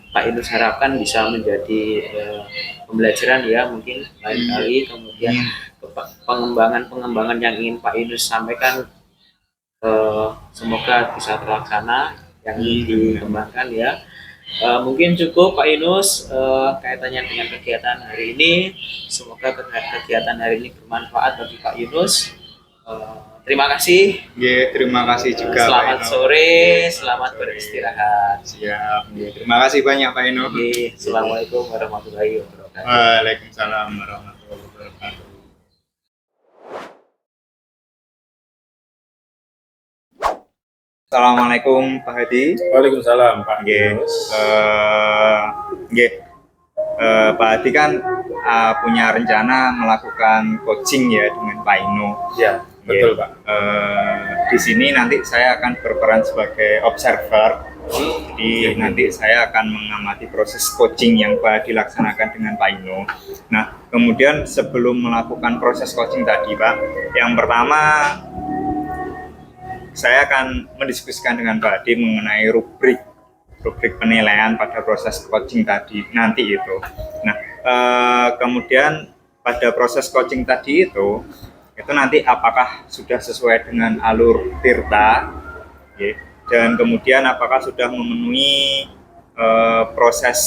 Pak Yunus harapkan bisa menjadi pembelajaran ya mungkin lain kali. Kemudian pengembangan yang ingin Pak Yunus sampaikan semoga bisa terlaksana yang ingin dikembangkan ya. Mungkin cukup Pak Yunus kaitannya dengan kegiatan hari ini. Semoga kegiatan hari ini bermanfaat bagi Pak Yunus. Terima kasih. Terima kasih juga Pak Selamat Eno. sore, selamat beristirahat. Siap. Terima kasih banyak Pak Eno. Assalamualaikum warahmatullahi wabarakatuh. Waalaikumsalam warahmatullahi wabarakatuh. Assalamualaikum Pak Hadi. Waalaikumsalam Pak Nggih. Yunus. Nggih. Pak Hadi kan punya rencana melakukan coaching ya dengan Pak Ino. Ya, betul Pak. Di sini nanti saya akan berperan sebagai observer. Jadi nanti saya akan mengamati proses coaching yang Pak dilaksanakan dengan Pak Ino. Nah, kemudian sebelum melakukan proses coaching tadi Pak, yang pertama saya akan mendiskusikan dengan Pak Adi mengenai rubrik penilaian pada proses coaching tadi nanti itu. Nah, kemudian pada proses coaching tadi itu nanti apakah sudah sesuai dengan alur Tirta, ya, dan kemudian apakah sudah memenuhi proses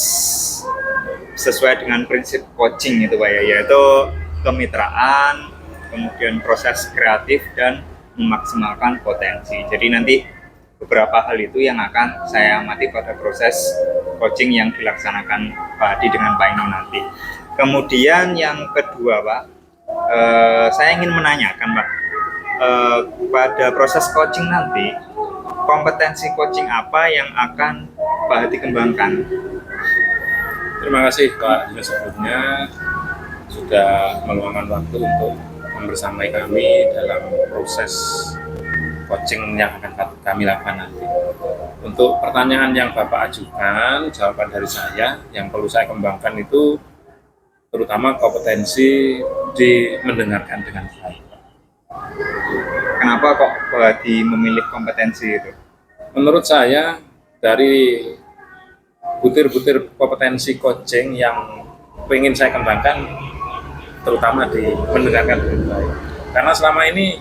sesuai dengan prinsip coaching itu Pak ya, yaitu kemitraan, kemudian proses kreatif dan memaksimalkan potensi. Jadi nanti beberapa hal itu yang akan saya amati pada proses coaching yang dilaksanakan Pak Adi dengan Pak Ino nanti. Kemudian yang kedua Pak, saya ingin menanyakan Pak, pada proses coaching nanti kompetensi coaching apa yang akan Pak Adi kembangkan? Terima kasih Pak Yunus sebelumnya sudah meluangkan waktu untuk membersamai kami dalam proses coaching yang akan kami lakukan nanti. Untuk pertanyaan yang Bapak ajukan, jawaban dari saya yang perlu saya kembangkan itu terutama kompetensi di mendengarkan dengan baik. Kenapa kok Pak Adi memilih kompetensi itu? Menurut saya dari butir-butir kompetensi coaching yang ingin saya kembangkan terutama di mendengarkan dengan baik. Karena selama ini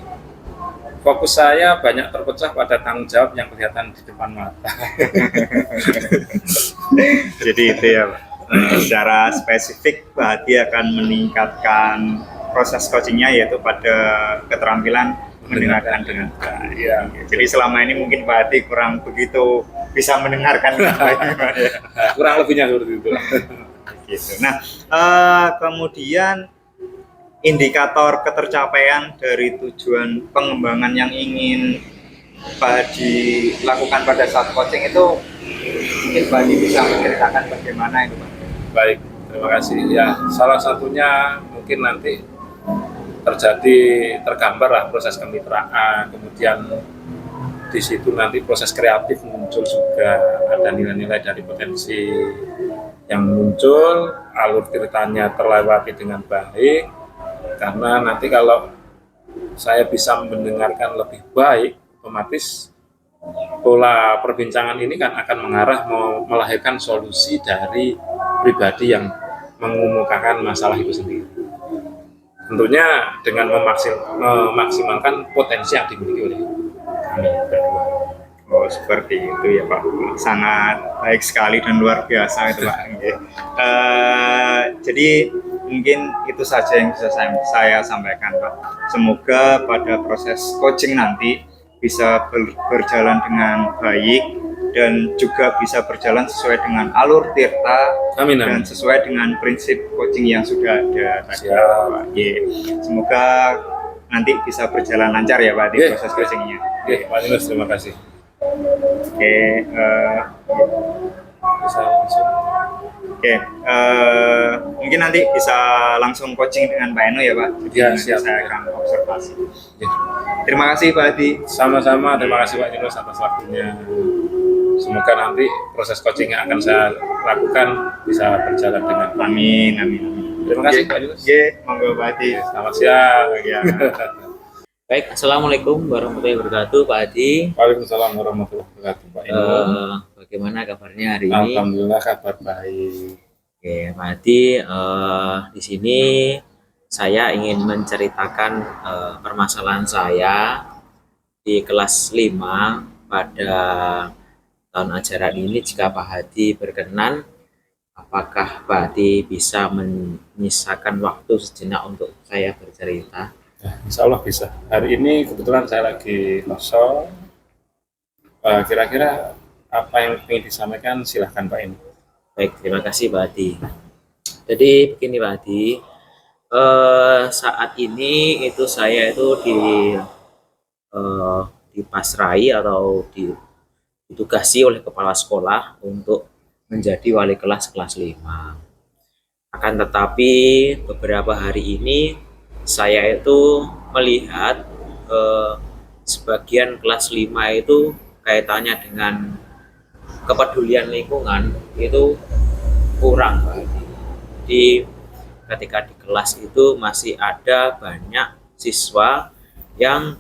fokus saya banyak terpecah pada tanggung jawab yang kelihatan di depan mata. Jadi itu ya Pak. Secara spesifik Pak Hadi akan meningkatkan proses coachingnya yaitu pada keterampilan mendengarkan dengan baik. Ya. Jadi selama ini mungkin Pak Hadi kurang begitu bisa mendengarkan dengan baik. Ya. Kurang lebihnya seperti itu. Gitu. Nah, kemudian indikator ketercapaian dari tujuan pengembangan yang ingin Pak Hadi lakukan pada saat coaching itu mungkin Pak Hadi bisa menceritakan bagaimana itu Pak? Baik, terima kasih. Ya, salah satunya mungkin nanti tergambar lah proses kemitraan, kemudian di situ nanti proses kreatif muncul juga, ada nilai-nilai dari potensi yang muncul, alur ceritanya terlewati dengan baik. Karena nanti kalau saya bisa mendengarkan lebih baik, otomatis pola perbincangan ini kan akan mengarah melahirkan solusi dari pribadi yang mengemukakan masalah itu sendiri. Tentunya dengan memaksimalkan potensi yang dimiliki oleh kami berdua. Oh seperti itu ya Pak, sangat baik sekali dan luar biasa itu Pak. Jadi mungkin itu saja yang bisa saya sampaikan Pak. Semoga pada proses coaching nanti bisa berjalan dengan baik dan juga bisa berjalan sesuai dengan alur Tirta. Amin, dan sesuai dengan prinsip coaching yang sudah ada tadi Pak. Semoga nanti bisa berjalan lancar ya Pak di proses coachingnya. Pak Yunus, terima kasih. Bisa langsung. Mungkin nanti bisa langsung coaching dengan Pak Eno ya Pak. Ya, siap. Saya akan observasi. Terima kasih Pak Hadi. Sama-sama, terima kasih Pak Yunus atas waktunya. Semoga nanti proses coaching yang akan saya lakukan bisa berjalan dengan baik. Amin. Terima kasih Pak Yunus. Monggo Pak Hadi. Selamat siang. Ya. Baik, Assalamualaikum warahmatullahi wabarakatuh Pak Hadi. Waalaikumsalam warahmatullahi wabarakatuh Pak Ino. Bagaimana kabarnya hari ini? Alhamdulillah kabar baik. Oke, Pak Hadi, di sini saya ingin menceritakan permasalahan saya di kelas 5 pada tahun ajaran ini. Jika Pak Hadi berkenan, apakah Pak Hadi bisa menyisakan waktu sejenak untuk saya bercerita? Insya Allah bisa. Hari ini kebetulan saya lagi kosong. Kira-kira apa yang ingin disampaikan, silahkan Pak ini. Baik, terima kasih Pak Adi. Jadi begini Pak Adi, saat ini itu saya itu dipasrai atau ditugasi oleh kepala sekolah untuk menjadi wali kelas kelas 5. Akan tetapi beberapa hari ini saya itu melihat sebagian kelas 5 itu kaitannya dengan kepedulian lingkungan itu kurang Pak Adi. Jadi ketika di kelas itu masih ada banyak siswa yang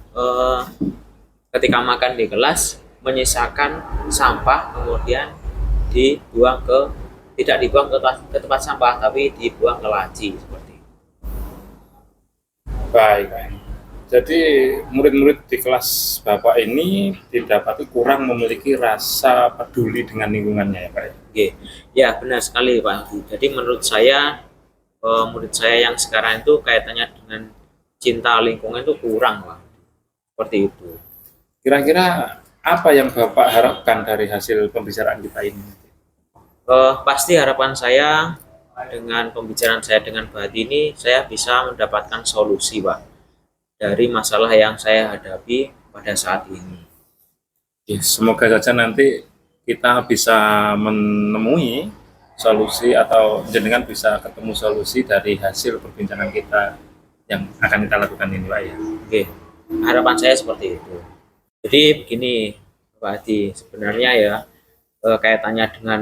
ketika makan di kelas menyisakan sampah kemudian dibuang tidak dibuang ke tempat sampah tapi dibuang ke laci seperti itu. Baik. Jadi murid-murid di kelas Bapak ini didapati kurang memiliki rasa peduli dengan lingkungannya ya Pak? Oke, ya benar sekali Pak. Jadi menurut saya murid saya yang sekarang itu kaitannya dengan cinta lingkungan itu kurang Pak. Seperti itu. Kira-kira apa yang Bapak harapkan dari hasil pembicaraan kita ini? Pasti harapan saya dengan pembicaraan saya dengan Pak Hadi ini saya bisa mendapatkan solusi Pak dari masalah yang saya hadapi pada saat ini. Ya, semoga saja nanti kita bisa menemui solusi atau jenengan bisa ketemu solusi dari hasil perbincangan kita yang akan kita lakukan ini Pak ya. Oke, harapan saya seperti itu. Jadi begini Pak Hadi, sebenarnya ya kaitannya dengan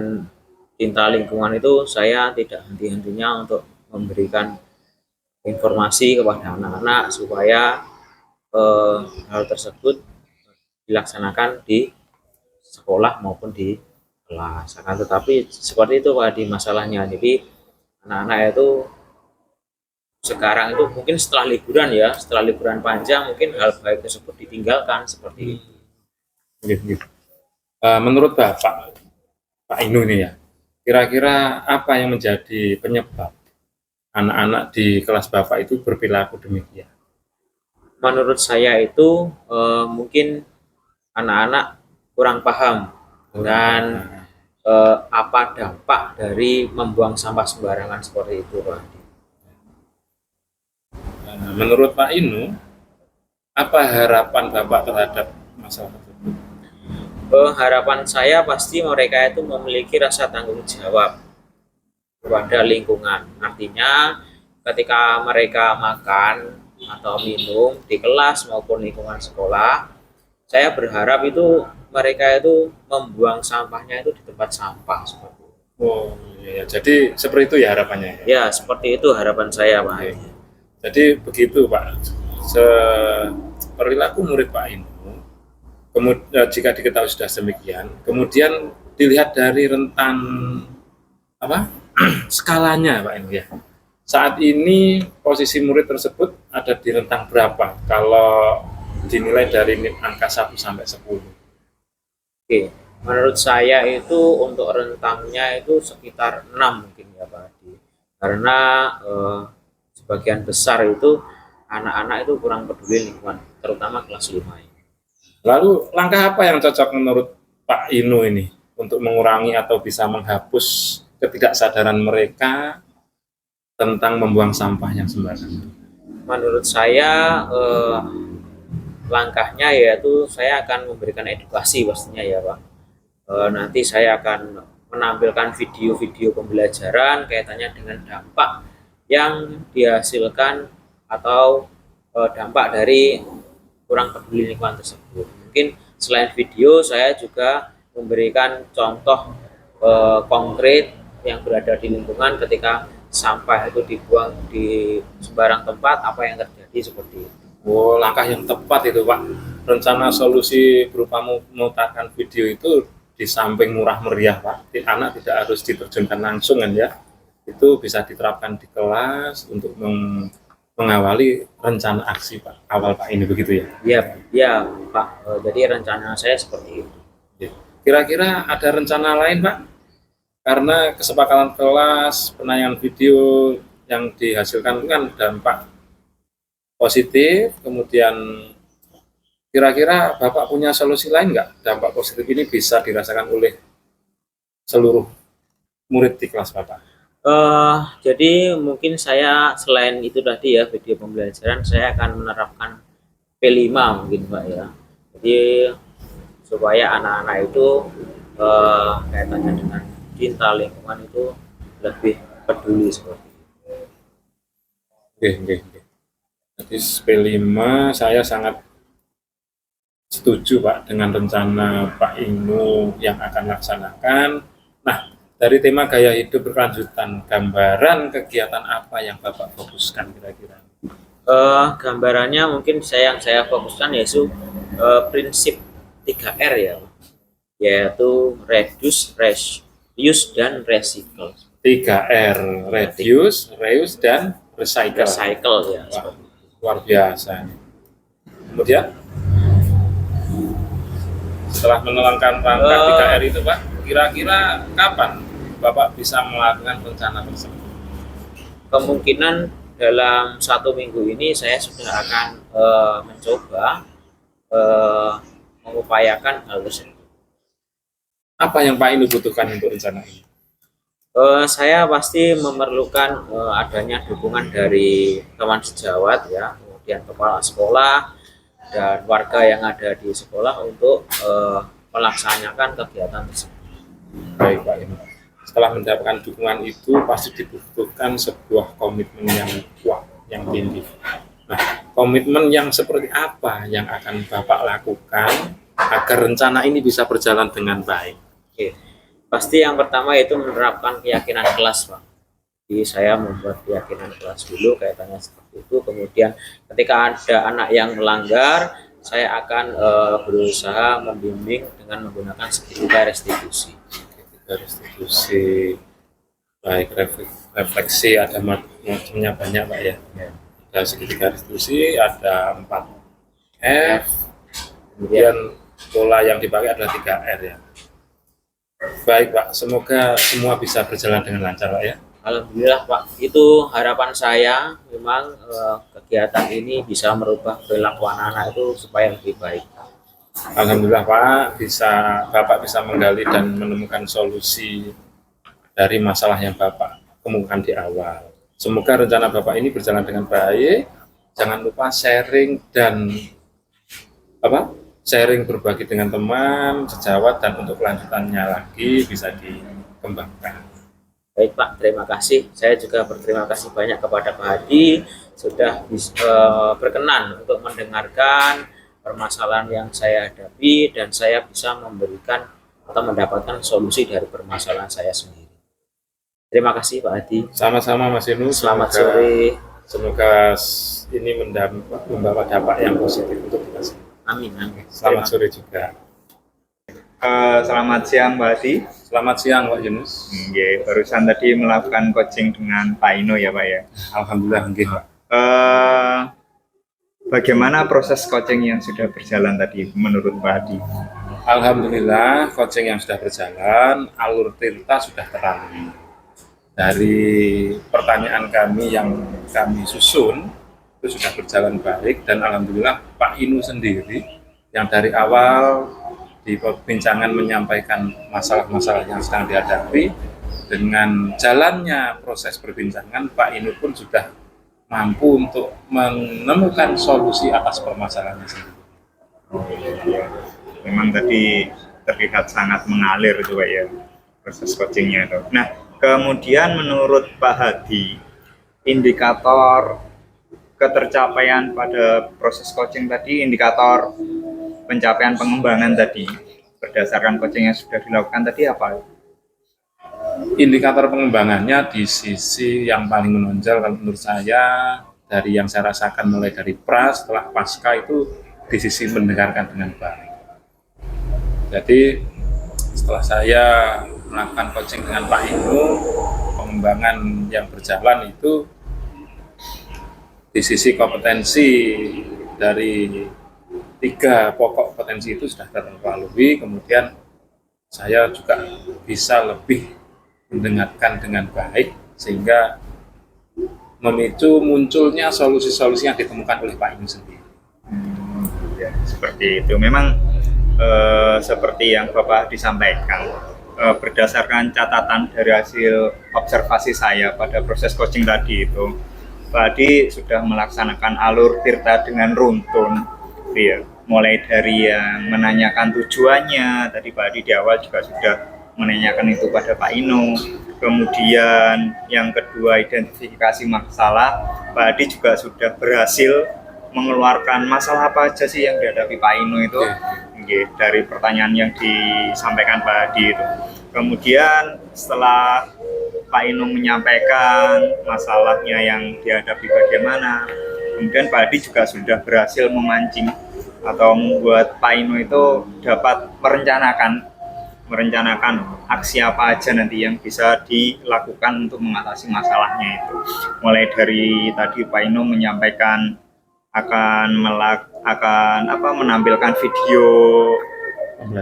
cinta lingkungan itu saya tidak henti-hentinya untuk memberikan informasi kepada anak-anak supaya hal tersebut dilaksanakan di sekolah maupun di kelas. Akan tetapi seperti itu Pak di masalahnya. Jadi anak-anak itu sekarang itu mungkin setelah liburan panjang mungkin hal baik tersebut ditinggalkan seperti itu. Menurut Bapak, Pak Inu ini ya, kira-kira apa yang menjadi penyebab anak-anak di kelas Bapak itu berperilaku demikian? Menurut saya itu mungkin anak-anak kurang paham dan apa dampak dari membuang sampah sembarangan seperti itu Pak. Menurut Pak Inu, apa harapan Bapak terhadap masalah tersebut? Harapan saya pasti mereka itu memiliki rasa tanggung jawab kepada lingkungan. Artinya ketika mereka makan atau minum di kelas maupun lingkungan sekolah, saya berharap itu mereka itu membuang sampahnya itu di tempat sampah seperti itu. Oh iya, jadi seperti itu ya harapannya. Ya, seperti itu harapan saya Pak. Jadi begitu Pak, perilaku murid Pak Inu, kemudian jika diketahui sudah demikian, kemudian dilihat dari rentan skalanya Pak Inu ya. Saat ini posisi murid tersebut ada di rentang berapa kalau dinilai dari angka 1 sampai 10? Oke, menurut saya itu untuk rentangnya itu sekitar 6 mungkin ya Pak Adi. Karena sebagian besar itu anak-anak itu kurang peduli lingkungan, terutama kelas 5 ini. Lalu langkah apa yang cocok menurut Pak Inu ini untuk mengurangi atau bisa menghapus ketidaksadaran mereka tentang membuang sampah yang sembarangan? Menurut saya langkahnya yaitu saya akan memberikan edukasi pastinya ya Pak. Nanti saya akan menampilkan video-video pembelajaran kaitannya dengan dampak yang dihasilkan atau dampak dari kurang peduli lingkungan tersebut. Mungkin selain video saya juga memberikan contoh konkret yang berada di lingkungan ketika sampah itu dibuang di sembarang tempat, apa yang terjadi seperti itu. Oh, langkah yang tepat itu Pak. Rencana solusi berupa memutarkan video itu di samping murah meriah Pak, anak tidak harus diterjunkan langsung kan ya. Itu bisa diterapkan di kelas untuk mengawali rencana aksi Pak, awal Pak ini begitu ya? Iya, ya Pak. Jadi rencana saya seperti itu. Kira-kira ada rencana lain Pak? Karena kesepakatan kelas, penayangan video yang dihasilkan kan dampak positif. Kemudian kira-kira Bapak punya solusi lain nggak? Dampak positif ini bisa dirasakan oleh seluruh murid di kelas Bapak. Jadi mungkin saya selain itu tadi ya video pembelajaran, saya akan menerapkan P5 mungkin Pak ya. Jadi supaya anak-anak itu kaitannya dengan cinta lingkungan itu lebih peduli seperti itu. Oke. Jadi P5 saya sangat setuju Pak dengan rencana Pak Inu yang akan laksanakan. Nah, dari tema gaya hidup berkelanjutan, gambaran kegiatan apa yang Bapak fokuskan kira-kira? Gambarannya mungkin yang saya fokuskan yaitu prinsip 3R ya, yaitu reduce, reuse, dan recycle. 3R, reduce, reuse, dan recycle. Recycle ya. Wah, luar biasa. Kemudian setelah menerangkan rangka 3R itu Pak, kira-kira kapan Bapak bisa melakukan rencana tersebut? Kemungkinan dalam 1 minggu ini saya sudah akan mencoba mengupayakan hal tersebut. Apa yang Pak Inu butuhkan untuk rencana ini? Saya pasti memerlukan adanya dukungan dari teman sejawat ya, kemudian kepala sekolah dan warga yang ada di sekolah untuk melaksanakan kegiatan tersebut. Baik Pak Inu. Setelah mendapatkan dukungan itu pasti dibutuhkan sebuah komitmen yang kuat, yang tinggi. Nah, komitmen yang seperti apa yang akan Bapak lakukan agar rencana ini bisa berjalan dengan baik? Oke. Pasti yang pertama itu menerapkan keyakinan kelas, Pak. Jadi saya membuat keyakinan kelas dulu kaitannya seperti itu. Kemudian ketika ada anak yang melanggar, saya akan berusaha membimbing dengan menggunakan segitiga restitusi. Restitusi, baik, refleksi, ada macamnya banyak Pak ya. Ada segitiga restitusi, ada 4F, kemudian pola yang dipakai adalah 3R ya. Baik Pak, semoga semua bisa berjalan dengan lancar Pak ya. Alhamdulillah Pak, itu harapan saya, memang kegiatan ini bisa merubah perilaku anak-anak itu supaya lebih baik. Alhamdulillah Pak, Bapak bisa menggali dan menemukan solusi dari masalah yang Bapak kemukakan di awal. Semoga rencana Bapak ini berjalan dengan baik. Jangan lupa sharing dan sharing berbagi dengan teman, sejawat, dan untuk kelanjutannya lagi bisa dikembangkan. Baik Pak, terima kasih. Saya juga berterima kasih banyak kepada Pak Hadi sudah berkenan untuk mendengarkan permasalahan yang saya hadapi dan saya bisa memberikan atau mendapatkan solusi dari permasalahan saya sendiri. Terima kasih Pak Hadi. Sama-sama Mas Inu. Selamat sore. Semoga ini membawa dampak yang positif untuk kita semua. Amin. Selamat sore juga. Selamat siang Mbak Hadi. Selamat siang Pak Yunus. Barusan tadi melakukan coaching dengan Pak Ino ya Pak ya. Alhamdulillah Pak. Bagaimana proses coaching yang sudah berjalan tadi menurut Pak Hadi? Alhamdulillah coaching yang sudah berjalan, alur cerita sudah terang. Dari pertanyaan kami yang kami susun itu sudah berjalan baik dan alhamdulillah Pak Inu sendiri yang dari awal di perbincangan menyampaikan masalah-masalah yang sedang dihadapi, dengan jalannya proses perbincangan Pak Inu pun sudah mampu untuk menemukan solusi atas permasalahannya sendiri. Memang tadi terlihat sangat mengalir itu Pak ya proses coachingnya itu. Nah, kemudian menurut Pak Hadi, indikator ketercapaian pada proses coaching tadi, indikator pencapaian pengembangan tadi berdasarkan coaching yang sudah dilakukan tadi apa? Indikator pengembangannya di sisi yang paling menonjol kalau menurut saya dari yang saya rasakan mulai dari setelah pasca itu di sisi mendengarkan dengan baik. Jadi setelah saya melakukan coaching dengan Pak Inu, pengembangan yang berjalan itu di sisi kompetensi dari 3 pokok potensi itu sudah terlalui, kemudian saya juga bisa lebih mendengarkan dengan baik sehingga memicu munculnya solusi-solusi yang ditemukan oleh Pak Inu sendiri. Ya, seperti itu. Memang seperti yang Bapak disampaikan, berdasarkan catatan dari hasil observasi saya pada proses coaching tadi itu, Pak Adi sudah melaksanakan alur tirta dengan runtun, ya. Mulai dari yang menanyakan tujuannya, tadi Pak Adi di awal juga sudah menanyakan itu pada Pak Inu. Kemudian yang kedua, identifikasi masalah, Pak Adi juga sudah berhasil mengeluarkan masalah apa aja sih yang dihadapi Pak Inu itu. Dari pertanyaan yang disampaikan Pak Adi itu. Kemudian setelah Pak Inu menyampaikan masalahnya yang dihadapi bagaimana, kemudian Pak Adi juga sudah berhasil memancing atau membuat Pak Inu itu dapat merencanakan aksi apa aja nanti yang bisa dilakukan untuk mengatasi masalahnya itu. Mulai dari tadi Pak Inu menyampaikan akan menampilkan video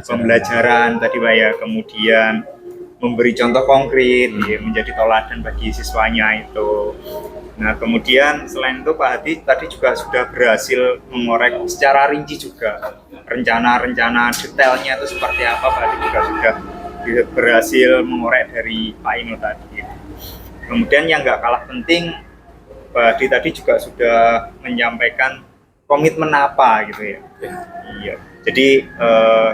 pembelajaran tadi Pak ya, kemudian memberi contoh konkret ya, menjadi teladan bagi siswanya itu. Nah, kemudian selain itu Pak Hadi tadi juga sudah berhasil mengorek secara rinci juga rencana-rencana detailnya itu seperti apa. Pak Hadi juga sudah berhasil mengorek dari Pak Inu tadi. Kemudian yang nggak kalah penting, Pak Hadi tadi juga sudah menyampaikan komitmen apa gitu ya. Iya. Jadi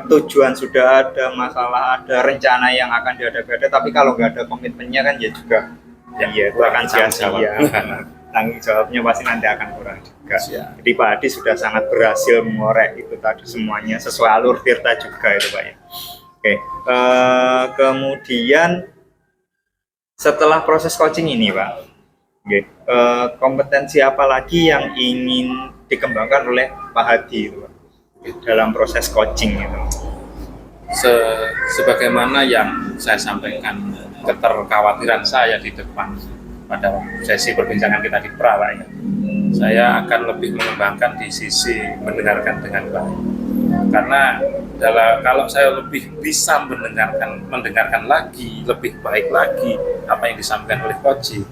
tujuan sudah ada, masalah ada, rencana yang akan dihadapi ada, tapi kalau nggak ada komitmennya kan ya juga itu akan sia-sia. Tanggung jawabnya pasti nanti akan kurang juga. Jadi Pak Adi sudah sangat berhasil mengorek itu tadi semuanya sesuai alur tirta juga itu Pak ya. Oke. Kemudian setelah proses coaching ini Pak, kompetensi apa lagi yang ingin dikembangkan oleh Pak Hadi itu, Pak, dalam proses coaching itu? Sebagaimana yang saya sampaikan, keterkhawatiran saya di depan pada sesi perbincangan kita di pra, Pak ya, saya akan lebih mengembangkan di sisi mendengarkan dengan baik. Karena kalau saya lebih bisa mendengarkan lagi, lebih baik lagi apa yang disampaikan oleh coach,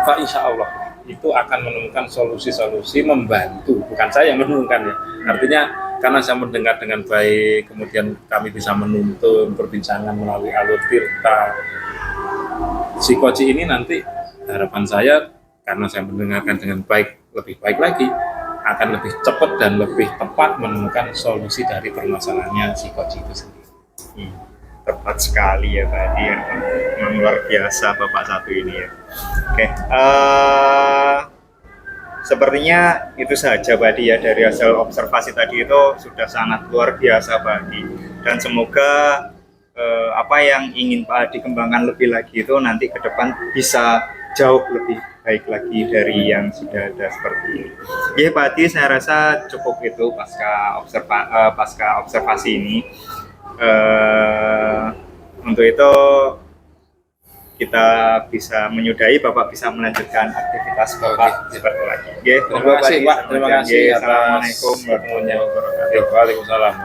Pak, insya Allah itu akan menemukan solusi-solusi membantu, bukan saya yang menemukan ya. Artinya karena saya mendengar dengan baik, kemudian kami bisa menuntun perbincangan melalui alur tirta. Si coach ini nanti harapan saya, karena saya mendengarkan dengan baik, lebih baik lagi, akan lebih cepat dan lebih tepat menemukan solusi dari permasalahannya si coach itu sendiri. Tepat sekali ya Pak Adi, memang luar biasa Bapak satu ini ya. Oke, sepertinya itu saja Pak Adi ya, dari hasil observasi tadi itu sudah sangat luar biasa Pak Adi, dan semoga apa yang ingin Pak Adi kembangkan lebih lagi itu nanti ke depan bisa jauh lebih baik lagi dari yang sudah ada seperti ini. Ya Pak Adi, saya rasa cukup itu pasca observasi ini. Untuk itu kita bisa menyudahi, Bapak bisa melanjutkan aktivitas Bapak seperti lagi. Terima kasih Pak, terima kasih. Assalamualaikum warahmatullahi wabarakatuh. Waalaikumsalam.